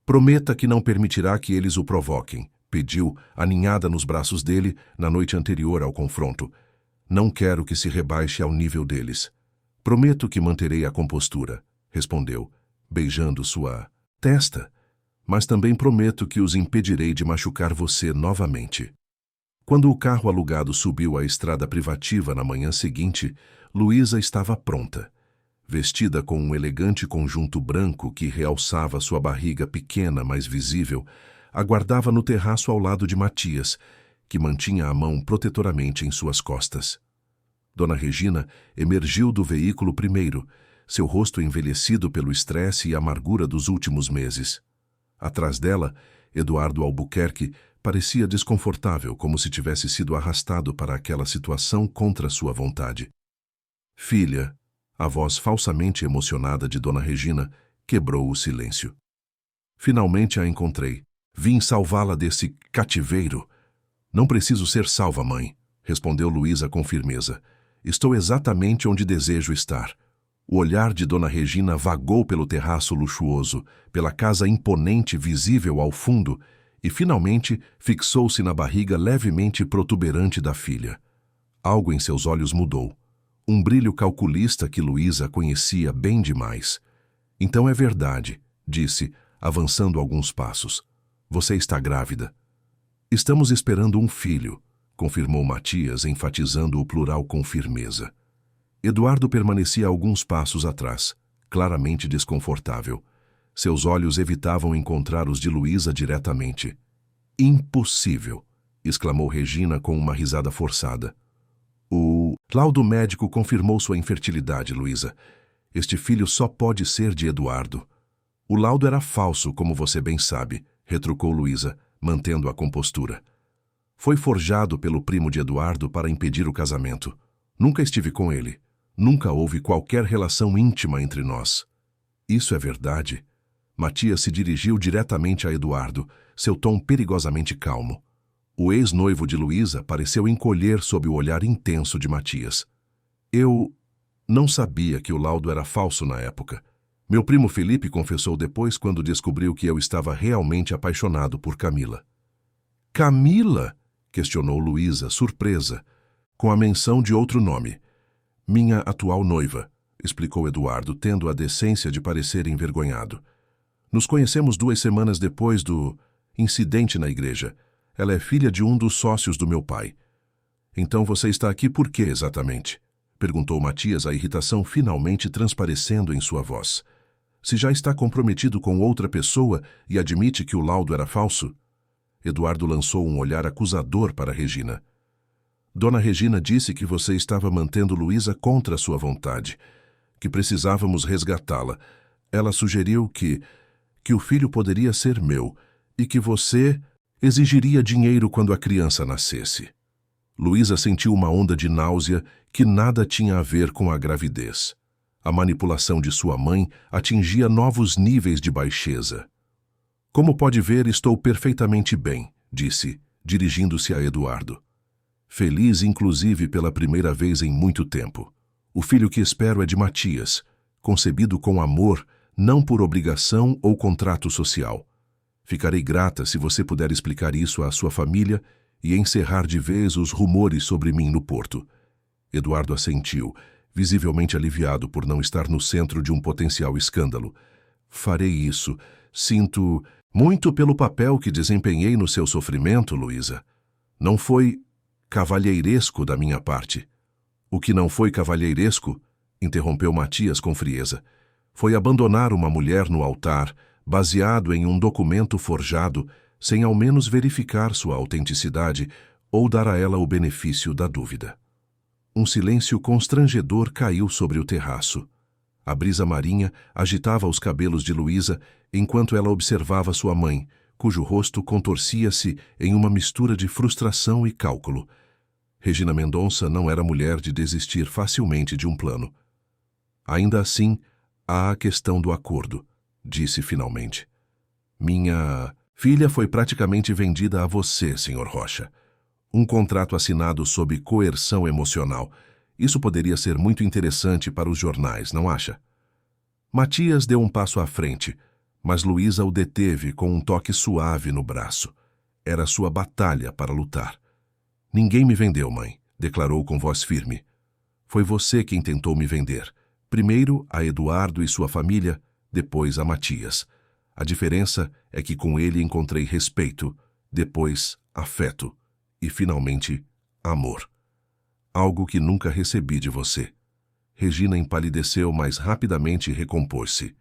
Prometa que não permitirá que eles o provoquem, pediu, aninhada nos braços dele na noite anterior ao confronto. Não quero que se rebaixe ao nível deles. Prometo que manterei a compostura, respondeu, beijando sua testa, mas também prometo que os impedirei de machucar você novamente. Quando o carro alugado subiu a estrada privativa na manhã seguinte, Luísa estava pronta. Vestida com um elegante conjunto branco que realçava sua barriga pequena, mas visível, aguardava no terraço ao lado de Matias, que mantinha a mão protetoramente em suas costas. Dona Regina emergiu do veículo primeiro, seu rosto envelhecido pelo estresse e amargura dos últimos meses. Atrás dela, Eduardo Albuquerque parecia desconfortável, como se tivesse sido arrastado para aquela situação contra sua vontade. Filha, a voz falsamente emocionada de Dona Regina quebrou o silêncio. Finalmente a encontrei. Vim salvá-la desse cativeiro. Não preciso ser salva, mãe, respondeu Luísa com firmeza. Estou exatamente onde desejo estar. O olhar de Dona Regina vagou pelo terraço luxuoso, pela casa imponente visível ao fundo, e finalmente fixou-se na barriga levemente protuberante da filha. Algo em seus olhos mudou. Um brilho calculista que Luísa conhecia bem demais. Então é verdade, disse, avançando alguns passos. Você está grávida. Estamos esperando um filho, confirmou Matias, enfatizando o plural com firmeza. Eduardo permanecia alguns passos atrás, claramente desconfortável. Seus olhos evitavam encontrar os de Luísa diretamente. Impossível, exclamou Regina com uma risada forçada. O laudo médico confirmou sua infertilidade, Luísa. Este filho só pode ser de Eduardo. O laudo era falso, como você bem sabe, retrucou Luísa, mantendo a compostura. Foi forjado pelo primo de Eduardo para impedir o casamento. Nunca estive com ele. Nunca houve qualquer relação íntima entre nós. Isso é verdade? Matias se dirigiu diretamente a Eduardo, seu tom perigosamente calmo. O ex-noivo de Luísa pareceu encolher sob o olhar intenso de Matias. Eu não sabia que o laudo era falso na época. Meu primo Felipe confessou depois quando descobriu que eu estava realmente apaixonado por Camila. Camila? Questionou Luísa, surpresa, com a menção de outro nome. Minha atual noiva, explicou Eduardo, tendo a decência de parecer envergonhado. Nos conhecemos 2 semanas depois do incidente na igreja. Ela é filha de um dos sócios do meu pai. Então você está aqui por quê, exatamente? Perguntou Matias, a irritação finalmente transparecendo em sua voz. Se já está comprometido com outra pessoa e admite que o laudo era falso? Eduardo lançou um olhar acusador para Regina. Dona Regina disse que você estava mantendo Luísa contra sua vontade, que precisávamos resgatá-la. Ela sugeriu que o filho poderia ser meu e que você exigiria dinheiro quando a criança nascesse. Luísa sentiu uma onda de náusea que nada tinha a ver com a gravidez. A manipulação de sua mãe atingia novos níveis de baixeza. Como pode ver, estou perfeitamente bem, disse, dirigindo-se a Eduardo. Feliz, inclusive, pela primeira vez em muito tempo. O filho que espero é de Matias, concebido com amor, não por obrigação ou contrato social. Ficarei grata se você puder explicar isso à sua família e encerrar de vez os rumores sobre mim no porto. Eduardo assentiu, visivelmente aliviado por não estar no centro de um potencial escândalo. Farei isso. Sinto muito pelo papel que desempenhei no seu sofrimento, Luísa. Não foi cavalheiresco da minha parte. O que não foi cavalheiresco, interrompeu Matias com frieza, foi abandonar uma mulher no altar, baseado em um documento forjado, sem ao menos verificar sua autenticidade ou dar a ela o benefício da dúvida. Um silêncio constrangedor caiu sobre o terraço. A brisa marinha agitava os cabelos de Luísa enquanto ela observava sua mãe, cujo rosto contorcia-se em uma mistura de frustração e cálculo. Regina Mendonça não era mulher de desistir facilmente de um plano. Ainda assim, há a questão do acordo, disse finalmente. Minha filha foi praticamente vendida a você, Sr. Rocha. Um contrato assinado sob coerção emocional. Isso poderia ser muito interessante para os jornais, não acha? Matias deu um passo à frente, mas Luísa o deteve com um toque suave no braço. Era sua batalha para lutar. Ninguém me vendeu, mãe, declarou com voz firme. Foi você quem tentou me vender. Primeiro a Eduardo e sua família, depois a Matias. A diferença é que com ele encontrei respeito, depois afeto e, finalmente, amor. Algo que nunca recebi de você. Regina empalideceu, mas rapidamente recompôs-se.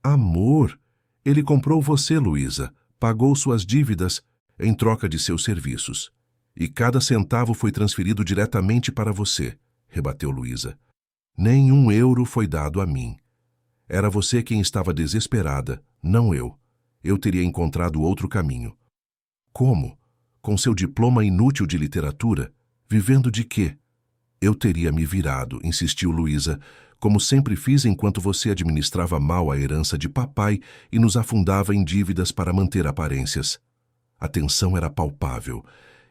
Amor? Ele comprou você, Luísa, pagou suas dívidas em troca de seus serviços. E cada centavo foi transferido diretamente para você, rebateu Luísa. Nem um euro foi dado a mim. Era você quem estava desesperada, não eu. Eu teria encontrado outro caminho. Como? Com seu diploma inútil de literatura? Vivendo de quê? Eu teria me virado, insistiu Luísa, como sempre fiz enquanto você administrava mal a herança de papai e nos afundava em dívidas para manter aparências. A tensão era palpável.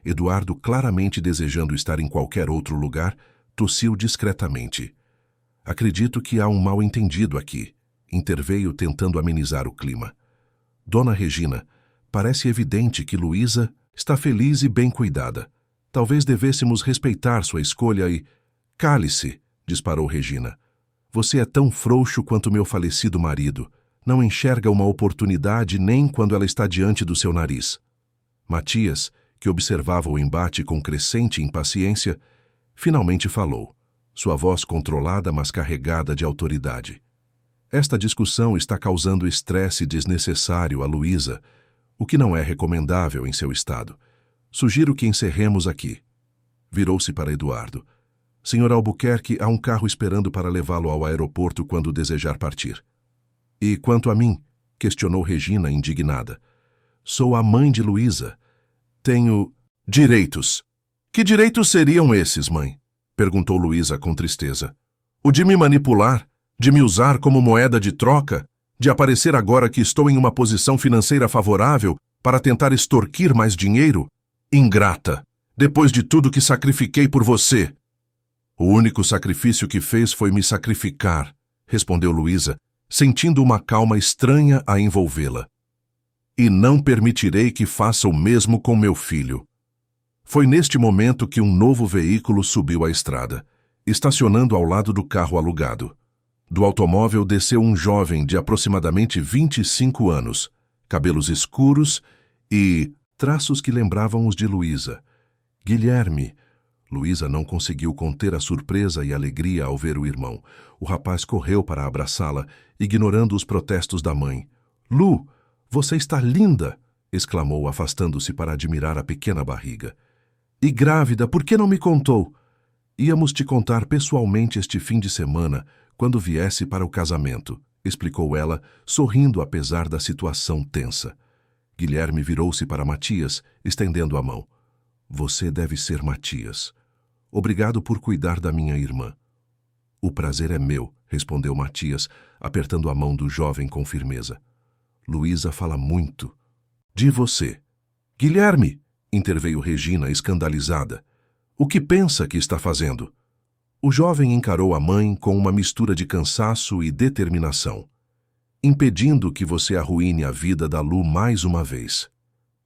Eduardo, claramente desejando estar em qualquer outro lugar, tossiu discretamente. Acredito que há um mal-entendido aqui, interveio tentando amenizar o clima. Dona Regina, parece evidente que Luísa está feliz e bem cuidada. Talvez devêssemos respeitar sua escolha e... Cale-se, disparou Regina. Você é tão frouxo quanto meu falecido marido. Não enxerga uma oportunidade nem quando ela está diante do seu nariz. Matias, que observava o embate com crescente impaciência, finalmente falou, sua voz controlada, mas carregada de autoridade. Esta discussão está causando estresse desnecessário a Luísa, o que não é recomendável em seu estado. Sugiro que encerremos aqui. Virou-se para Eduardo. Senhor Albuquerque, há um carro esperando para levá-lo ao aeroporto quando desejar partir. E quanto a mim? Questionou Regina, indignada. Sou a mãe de Luísa. Tenho direitos. Que direitos seriam esses, mãe? Perguntou Luísa com tristeza. O de me manipular? De me usar como moeda de troca? De aparecer agora que estou em uma posição financeira favorável para tentar extorquir mais dinheiro? Ingrata! Depois de tudo que sacrifiquei por você! O único sacrifício que fez foi me sacrificar, respondeu Luísa, sentindo uma calma estranha a envolvê-la. E não permitirei que faça o mesmo com meu filho. Foi neste momento que um novo veículo subiu a estrada, estacionando ao lado do carro alugado. Do automóvel desceu um jovem de aproximadamente 25 anos, cabelos escuros e traços que lembravam os de Luísa. Guilherme. Luísa não conseguiu conter a surpresa e alegria ao ver o irmão. O rapaz correu para abraçá-la, ignorando os protestos da mãe. Lu, você está linda! Exclamou, afastando-se para admirar a pequena barriga. E grávida, por que não me contou? Íamos te contar pessoalmente este fim de semana, quando viesse para o casamento, explicou ela, sorrindo apesar da situação tensa. Guilherme virou-se para Matias, estendendo a mão. Você deve ser Matias. Obrigado por cuidar da minha irmã. O prazer é meu, respondeu Matias, apertando a mão do jovem com firmeza. Luísa fala muito. De você. Guilherme, interveio Regina, escandalizada. O que pensa que está fazendo? O jovem encarou a mãe com uma mistura de cansaço e determinação. Impedindo que você arruine a vida da Lu mais uma vez.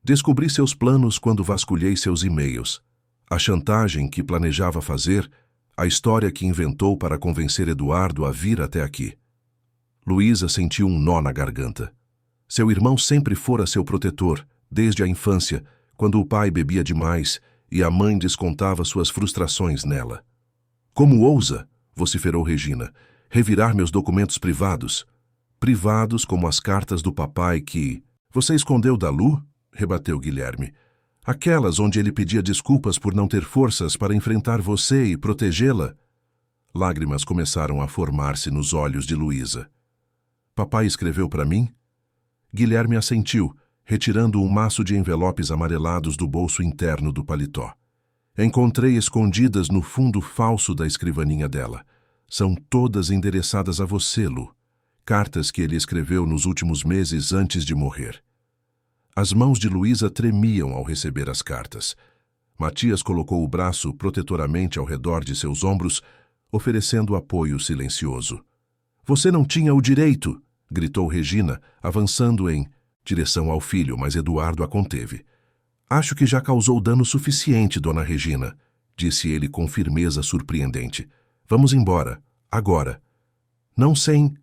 Descobri seus planos quando vasculhei seus e-mails. A chantagem que planejava fazer, a história que inventou para convencer Eduardo a vir até aqui. Luísa sentiu um nó na garganta. Seu irmão sempre fora seu protetor, desde a infância, quando o pai bebia demais e a mãe descontava suas frustrações nela. Como ousa, vociferou Regina, revirar meus documentos privados? Privados como as cartas do papai que... Você escondeu da Lu? Rebateu Guilherme. Aquelas onde ele pedia desculpas por não ter forças para enfrentar você e protegê-la? Lágrimas começaram a formar-se nos olhos de Luísa. Papai escreveu para mim? Guilherme assentiu, retirando um maço de envelopes amarelados do bolso interno do paletó. Encontrei escondidas no fundo falso da escrivaninha dela. São todas endereçadas a você, Lu. Cartas que ele escreveu nos últimos meses antes de morrer. As mãos de Luísa tremiam ao receber as cartas. Matias colocou o braço protetoramente ao redor de seus ombros, oferecendo apoio silencioso. Você não tinha o direito! Gritou Regina, avançando em direção ao filho, mas Eduardo a conteve. Acho que já causou dano suficiente, dona Regina, disse ele com firmeza surpreendente. Vamos embora, agora. Não sem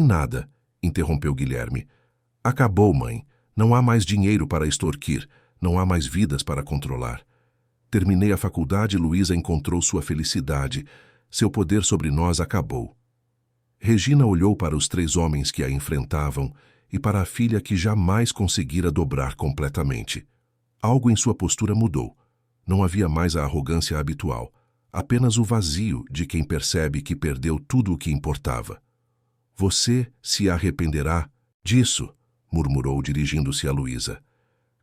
nada, interrompeu Guilherme. Acabou, mãe. Não há mais dinheiro para extorquir, não há mais vidas para controlar. Terminei a faculdade e Luísa encontrou sua felicidade. Seu poder sobre nós acabou. Regina olhou para os 3 homens que a enfrentavam e para a filha que jamais conseguira dobrar completamente. Algo em sua postura mudou. Não havia mais a arrogância habitual, apenas o vazio de quem percebe que perdeu tudo o que importava. Você se arrependerá disso, murmurou dirigindo-se a Luísa.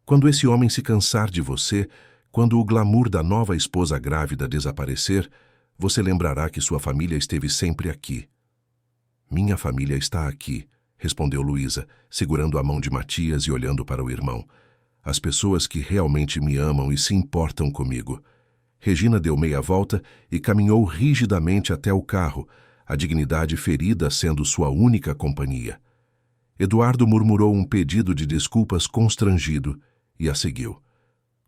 Quando esse homem se cansar de você, quando o glamour da nova esposa grávida desaparecer, você lembrará que sua família esteve sempre aqui. Minha família está aqui, respondeu Luísa, segurando a mão de Matias e olhando para o irmão. As pessoas que realmente me amam e se importam comigo. Regina deu meia volta e caminhou rigidamente até o carro, a dignidade ferida sendo sua única companhia. Eduardo murmurou um pedido de desculpas constrangido e a seguiu.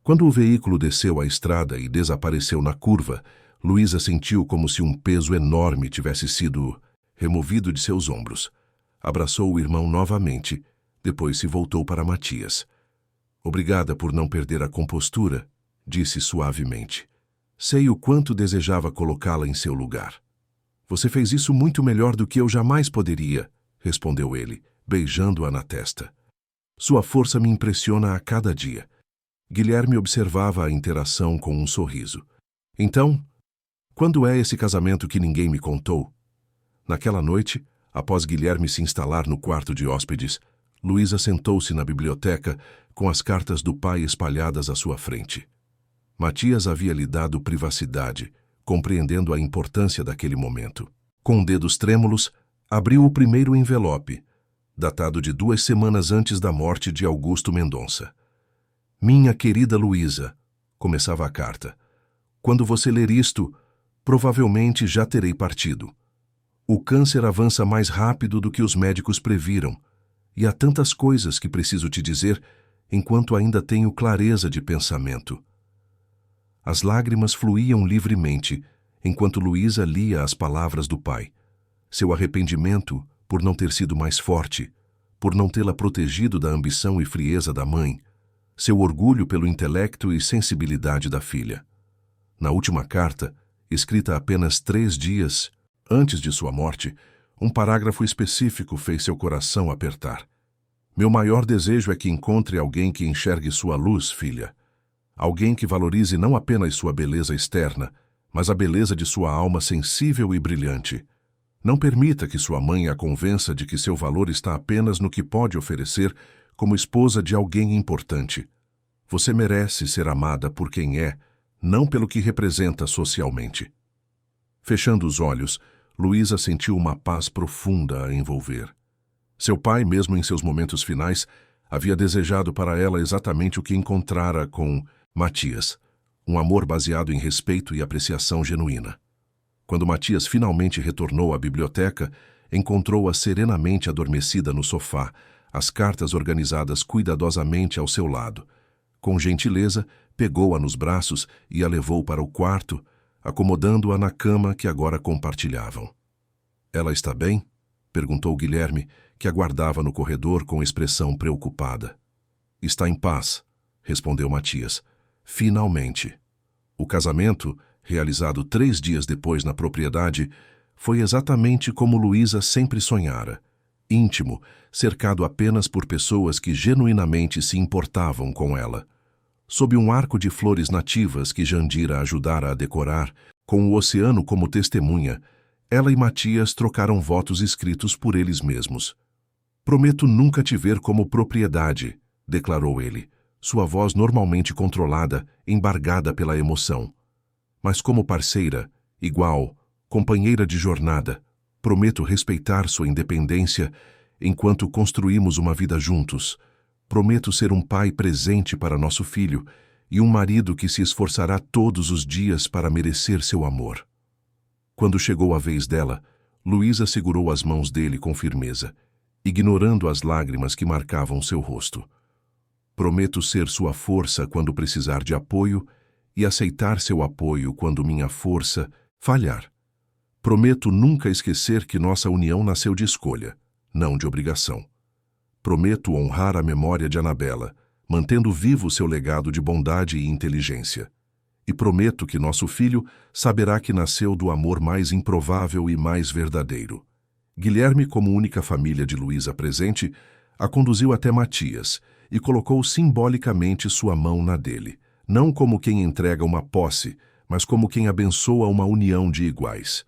Quando o veículo desceu a estrada e desapareceu na curva, Luísa sentiu como se um peso enorme tivesse sido removido de seus ombros. Abraçou o irmão novamente, depois se voltou para Matias. Obrigada por não perder a compostura, disse suavemente. Sei o quanto desejava colocá-la em seu lugar. Você fez isso muito melhor do que eu jamais poderia, respondeu ele, beijando-a na testa. Sua força me impressiona a cada dia. Guilherme observava a interação com um sorriso. Então, quando é esse casamento que ninguém me contou? Naquela noite, após Guilherme se instalar no quarto de hóspedes, Luísa sentou-se na biblioteca com as cartas do pai espalhadas à sua frente. Matias havia lhe dado privacidade, compreendendo a importância daquele momento. Com dedos trêmulos, abriu o primeiro envelope, datado de 2 semanas antes da morte de Augusto Mendonça. Minha querida Luísa, começava a carta, quando você ler isto, provavelmente já terei partido. O câncer avança mais rápido do que os médicos previram, e há tantas coisas que preciso te dizer enquanto ainda tenho clareza de pensamento. As lágrimas fluíam livremente, enquanto Luísa lia as palavras do pai. Seu arrependimento por não ter sido mais forte, por não tê-la protegido da ambição e frieza da mãe, seu orgulho pelo intelecto e sensibilidade da filha. Na última carta, escrita apenas 3 dias antes de sua morte, um parágrafo específico fez seu coração apertar. Meu maior desejo é que encontre alguém que enxergue sua luz, filha. Alguém que valorize não apenas sua beleza externa, mas a beleza de sua alma sensível e brilhante. Não permita que sua mãe a convença de que seu valor está apenas no que pode oferecer como esposa de alguém importante. Você merece ser amada por quem é, não pelo que representa socialmente. Fechando os olhos, Luísa sentiu uma paz profunda a envolver. Seu pai, mesmo em seus momentos finais, havia desejado para ela exatamente o que encontrara com Matias, um amor baseado em respeito e apreciação genuína. Quando Matias finalmente retornou à biblioteca, encontrou-a serenamente adormecida no sofá, as cartas organizadas cuidadosamente ao seu lado. Com gentileza, pegou-a nos braços e a levou para o quarto, acomodando-a na cama que agora compartilhavam. "Ela está bem?" perguntou Guilherme, que aguardava no corredor com expressão preocupada. "Está em paz", respondeu Matias. Finalmente. O casamento, realizado 3 dias depois na propriedade, foi exatamente como Luísa sempre sonhara. Íntimo, cercado apenas por pessoas que genuinamente se importavam com ela. Sob um arco de flores nativas que Jandira ajudara a decorar, com o oceano como testemunha, ela e Matias trocaram votos escritos por eles mesmos. "Prometo nunca te ver como propriedade", declarou ele, sua voz normalmente controlada, embargada pela emoção. "Mas como parceira, igual, companheira de jornada, prometo respeitar sua independência enquanto construímos uma vida juntos. Prometo ser um pai presente para nosso filho e um marido que se esforçará todos os dias para merecer seu amor." Quando chegou a vez dela, Luísa segurou as mãos dele com firmeza, ignorando as lágrimas que marcavam seu rosto. "Prometo ser sua força quando precisar de apoio e aceitar seu apoio quando minha força falhar. Prometo nunca esquecer que nossa união nasceu de escolha, não de obrigação. Prometo honrar a memória de Anabela, mantendo vivo seu legado de bondade e inteligência. E prometo que nosso filho saberá que nasceu do amor mais improvável e mais verdadeiro." Guilherme, como única família de Luísa presente, a conduziu até Matias e colocou simbolicamente sua mão na dele, não como quem entrega uma posse, mas como quem abençoa uma união de iguais.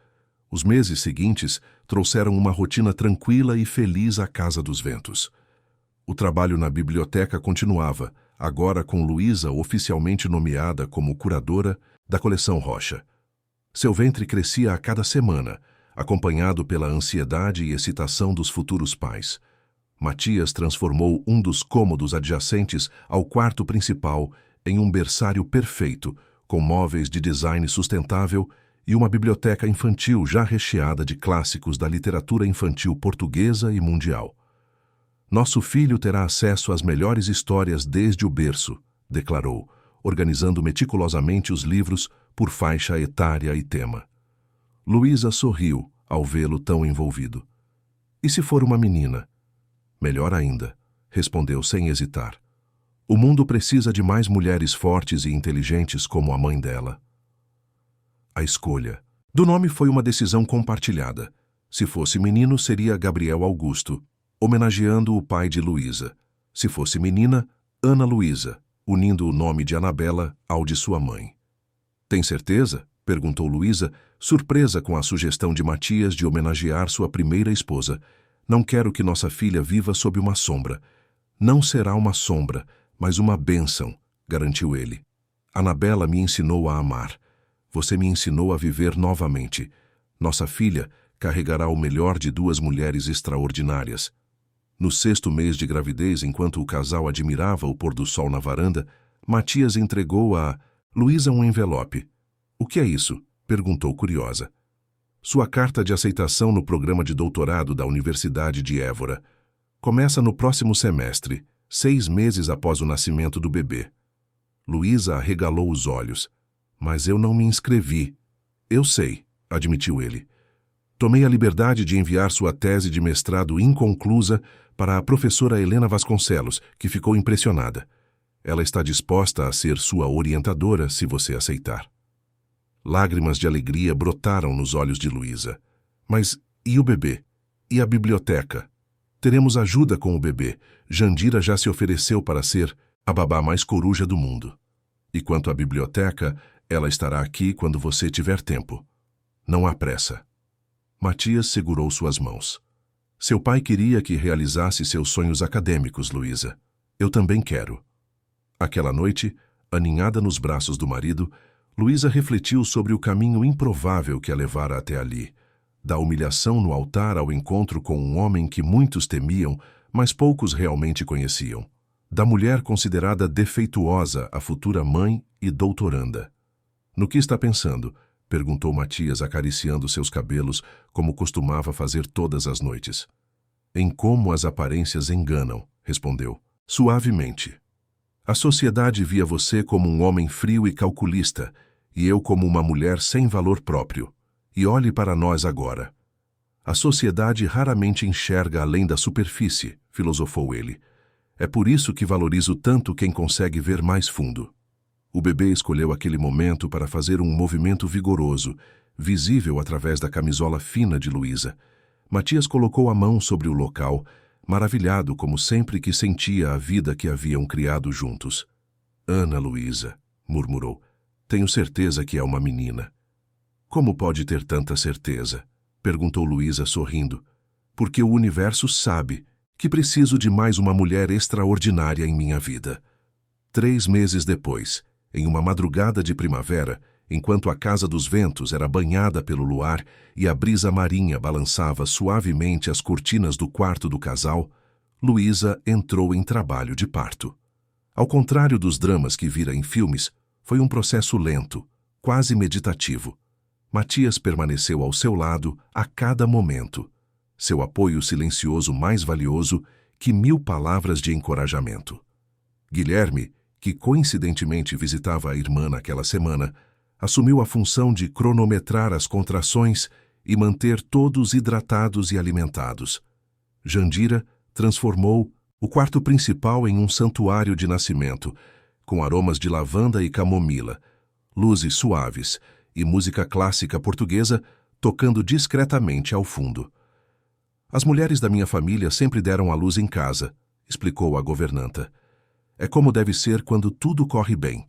Os meses seguintes trouxeram uma rotina tranquila e feliz à Casa dos Ventos. O trabalho na biblioteca continuava, agora com Luísa oficialmente nomeada como curadora da coleção Rocha. Seu ventre crescia a cada semana, acompanhado pela ansiedade e excitação dos futuros pais. Matias transformou um dos cômodos adjacentes ao quarto principal em um berçário perfeito, com móveis de design sustentável e uma biblioteca infantil já recheada de clássicos da literatura infantil portuguesa e mundial. "Nosso filho terá acesso às melhores histórias desde o berço", declarou, organizando meticulosamente os livros por faixa etária e tema. Luísa sorriu ao vê-lo tão envolvido. "E se for uma menina?" "Melhor ainda", respondeu sem hesitar. "O mundo precisa de mais mulheres fortes e inteligentes como a mãe dela." A escolha do nome foi uma decisão compartilhada. Se fosse menino, seria Gabriel Augusto, homenageando o pai de Luísa. Se fosse menina, Ana Luísa, unindo o nome de Anabela ao de sua mãe. "Tem certeza?" perguntou Luísa, surpresa com a sugestão de Matias de homenagear sua primeira esposa. "Não quero que nossa filha viva sob uma sombra." "Não será uma sombra, mas uma bênção", garantiu ele. "Anabela me ensinou a amar. Você me ensinou a viver novamente. Nossa filha carregará o melhor de 2 mulheres extraordinárias." No 6º mês de gravidez, enquanto o casal admirava o pôr do sol na varanda, Matias entregou a Luísa um envelope. "O que é isso?" perguntou curiosa. "Sua carta de aceitação no programa de doutorado da Universidade de Évora. Começa no próximo semestre, 6 meses após o nascimento do bebê." Luísa arregalou os olhos. "Mas eu não me inscrevi." "Eu sei", admitiu ele. "Tomei a liberdade de enviar sua tese de mestrado inconclusa para a professora Helena Vasconcelos, que ficou impressionada. Ela está disposta a ser sua orientadora se você aceitar." Lágrimas de alegria brotaram nos olhos de Luísa. Mas e o bebê? E a biblioteca? Teremos ajuda com o bebê. Jandira já se ofereceu para ser a babá mais coruja do mundo. E quanto à biblioteca, ela estará aqui quando você tiver tempo. Não há pressa. Matias segurou suas mãos. Seu pai queria que realizasse seus sonhos acadêmicos, Luísa. Eu também quero. Aquela noite, aninhada nos braços do marido, Luísa refletiu sobre o caminho improvável que a levara até ali, da humilhação no altar ao encontro com um homem que muitos temiam, mas poucos realmente conheciam, da mulher considerada defeituosa, a futura mãe e doutoranda. No que está pensando? Perguntou Matias, acariciando seus cabelos, como costumava fazer todas as noites. Em como as aparências enganam, respondeu, suavemente. A sociedade via você como um homem frio e calculista, e eu como uma mulher sem valor próprio. E olhe para nós agora. A sociedade raramente enxerga além da superfície, filosofou ele. É por isso que valorizo tanto quem consegue ver mais fundo. O bebê escolheu aquele momento para fazer um movimento vigoroso, visível através da camisola fina de Luísa. Matias colocou a mão sobre o local, maravilhado como sempre que sentia a vida que haviam criado juntos. Ana Luísa, murmurou, tenho certeza que é uma menina. Como pode ter tanta certeza? Perguntou Luísa sorrindo. Porque o universo sabe que preciso de mais uma mulher extraordinária em minha vida. 3 meses depois, em uma madrugada de primavera, enquanto a Casa dos Ventos era banhada pelo luar e a brisa marinha balançava suavemente as cortinas do quarto do casal, Luísa entrou em trabalho de parto. Ao contrário dos dramas que vira em filmes, foi um processo lento, quase meditativo. Matias permaneceu ao seu lado a cada momento, seu apoio silencioso mais valioso que 1000 palavras de encorajamento. Guilherme, que coincidentemente visitava a irmã naquela semana, assumiu a função de cronometrar as contrações e manter todos hidratados e alimentados. Jandira transformou o quarto principal em um santuário de nascimento, com aromas de lavanda e camomila, luzes suaves e música clássica portuguesa tocando discretamente ao fundo. As mulheres da minha família sempre deram à luz em casa, explicou a governanta. É como deve ser quando tudo corre bem.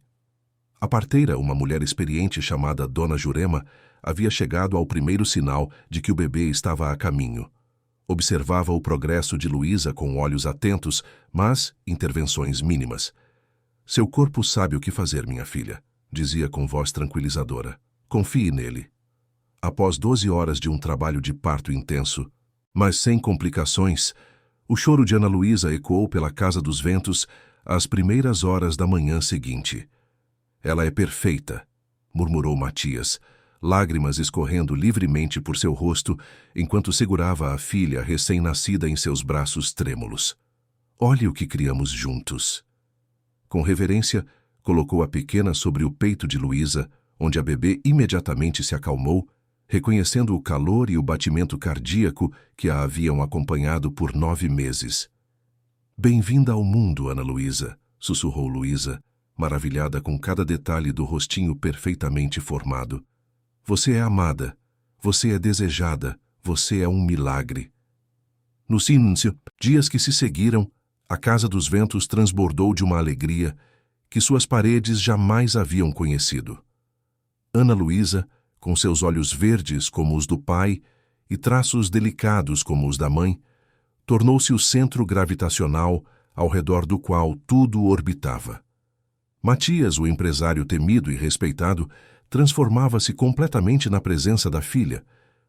A parteira, uma mulher experiente chamada Dona Jurema, havia chegado ao primeiro sinal de que o bebê estava a caminho. Observava o progresso de Luísa com olhos atentos, mas intervenções mínimas. Seu corpo sabe o que fazer, minha filha, dizia com voz tranquilizadora. Confie nele. Após 12 horas de um trabalho de parto intenso, mas sem complicações, o choro de Ana Luísa ecoou pela Casa dos Ventos às primeiras horas da manhã seguinte. Ela é perfeita, murmurou Matias, lágrimas escorrendo livremente por seu rosto enquanto segurava a filha recém-nascida em seus braços trêmulos. Olhe o que criamos juntos. Com reverência, colocou a pequena sobre o peito de Luísa, onde a bebê imediatamente se acalmou, reconhecendo o calor e o batimento cardíaco que a haviam acompanhado por 9 meses. Bem-vinda ao mundo, Ana Luísa, sussurrou Luísa, maravilhada com cada detalhe do rostinho perfeitamente formado. Você é amada, você é desejada, você é um milagre. No silêncio, dias que se seguiram, a Casa dos Ventos transbordou de uma alegria que suas paredes jamais haviam conhecido. Ana Luísa, com seus olhos verdes como os do pai e traços delicados como os da mãe, tornou-se o centro gravitacional ao redor do qual tudo orbitava. Matias, o empresário temido e respeitado, transformava-se completamente na presença da filha.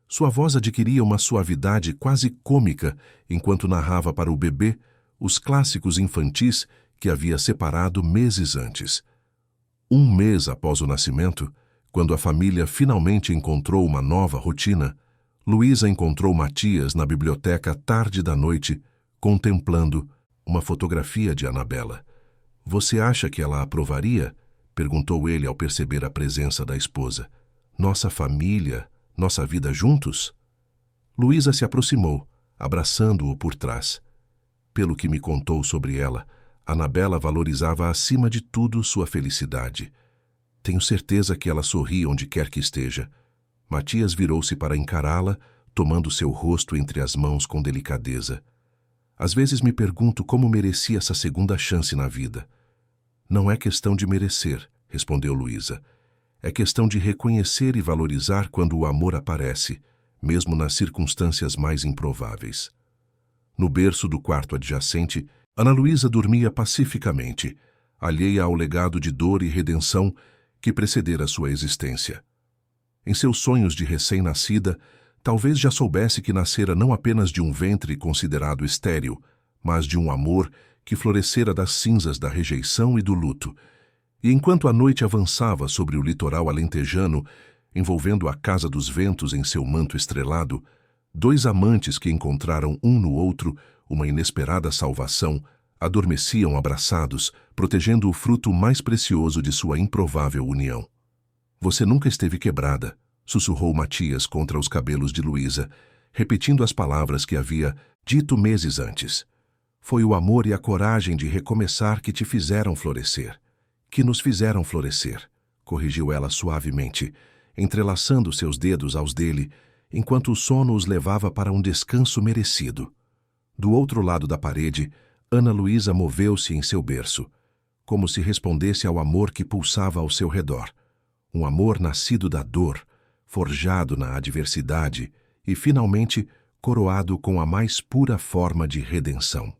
Sua voz adquiria uma suavidade quase cômica enquanto narrava para o bebê os clássicos infantis que havia separado meses antes. 1 mês após o nascimento, quando a família finalmente encontrou uma nova rotina, Luísa encontrou Matias na biblioteca tarde da noite, contemplando uma fotografia de Anabela. Você acha que ela aprovaria? Perguntou ele ao perceber a presença da esposa. Nossa família, nossa vida juntos? Luísa se aproximou, abraçando-o por trás. Pelo que me contou sobre ela, Anabela valorizava acima de tudo sua felicidade. Tenho certeza que ela sorri onde quer que esteja. Matias virou-se para encará-la, tomando seu rosto entre as mãos com delicadeza. Às vezes me pergunto como mereci essa segunda chance na vida. Não é questão de merecer, respondeu Luísa. É questão de reconhecer e valorizar quando o amor aparece, mesmo nas circunstâncias mais improváveis. No berço do quarto adjacente, Ana Luísa dormia pacificamente, alheia ao legado de dor e redenção que precedera sua existência. Em seus sonhos de recém-nascida, talvez já soubesse que nascera não apenas de um ventre considerado estéril, mas de um amor que florescera das cinzas da rejeição e do luto. E enquanto a noite avançava sobre o litoral alentejano, envolvendo a Casa dos Ventos em seu manto estrelado, dois amantes que encontraram um no outro uma inesperada salvação, adormeciam abraçados, protegendo o fruto mais precioso de sua improvável união. Você nunca esteve quebrada, sussurrou Matias contra os cabelos de Luísa, repetindo as palavras que havia dito meses antes. Foi o amor e a coragem de recomeçar que te fizeram florescer. Que nos fizeram florescer, corrigiu ela suavemente, entrelaçando seus dedos aos dele, enquanto o sono os levava para um descanso merecido. Do outro lado da parede, Ana Luísa moveu-se em seu berço, como se respondesse ao amor que pulsava ao seu redor. Um amor nascido da dor, forjado na adversidade e, finalmente, coroado com a mais pura forma de redenção.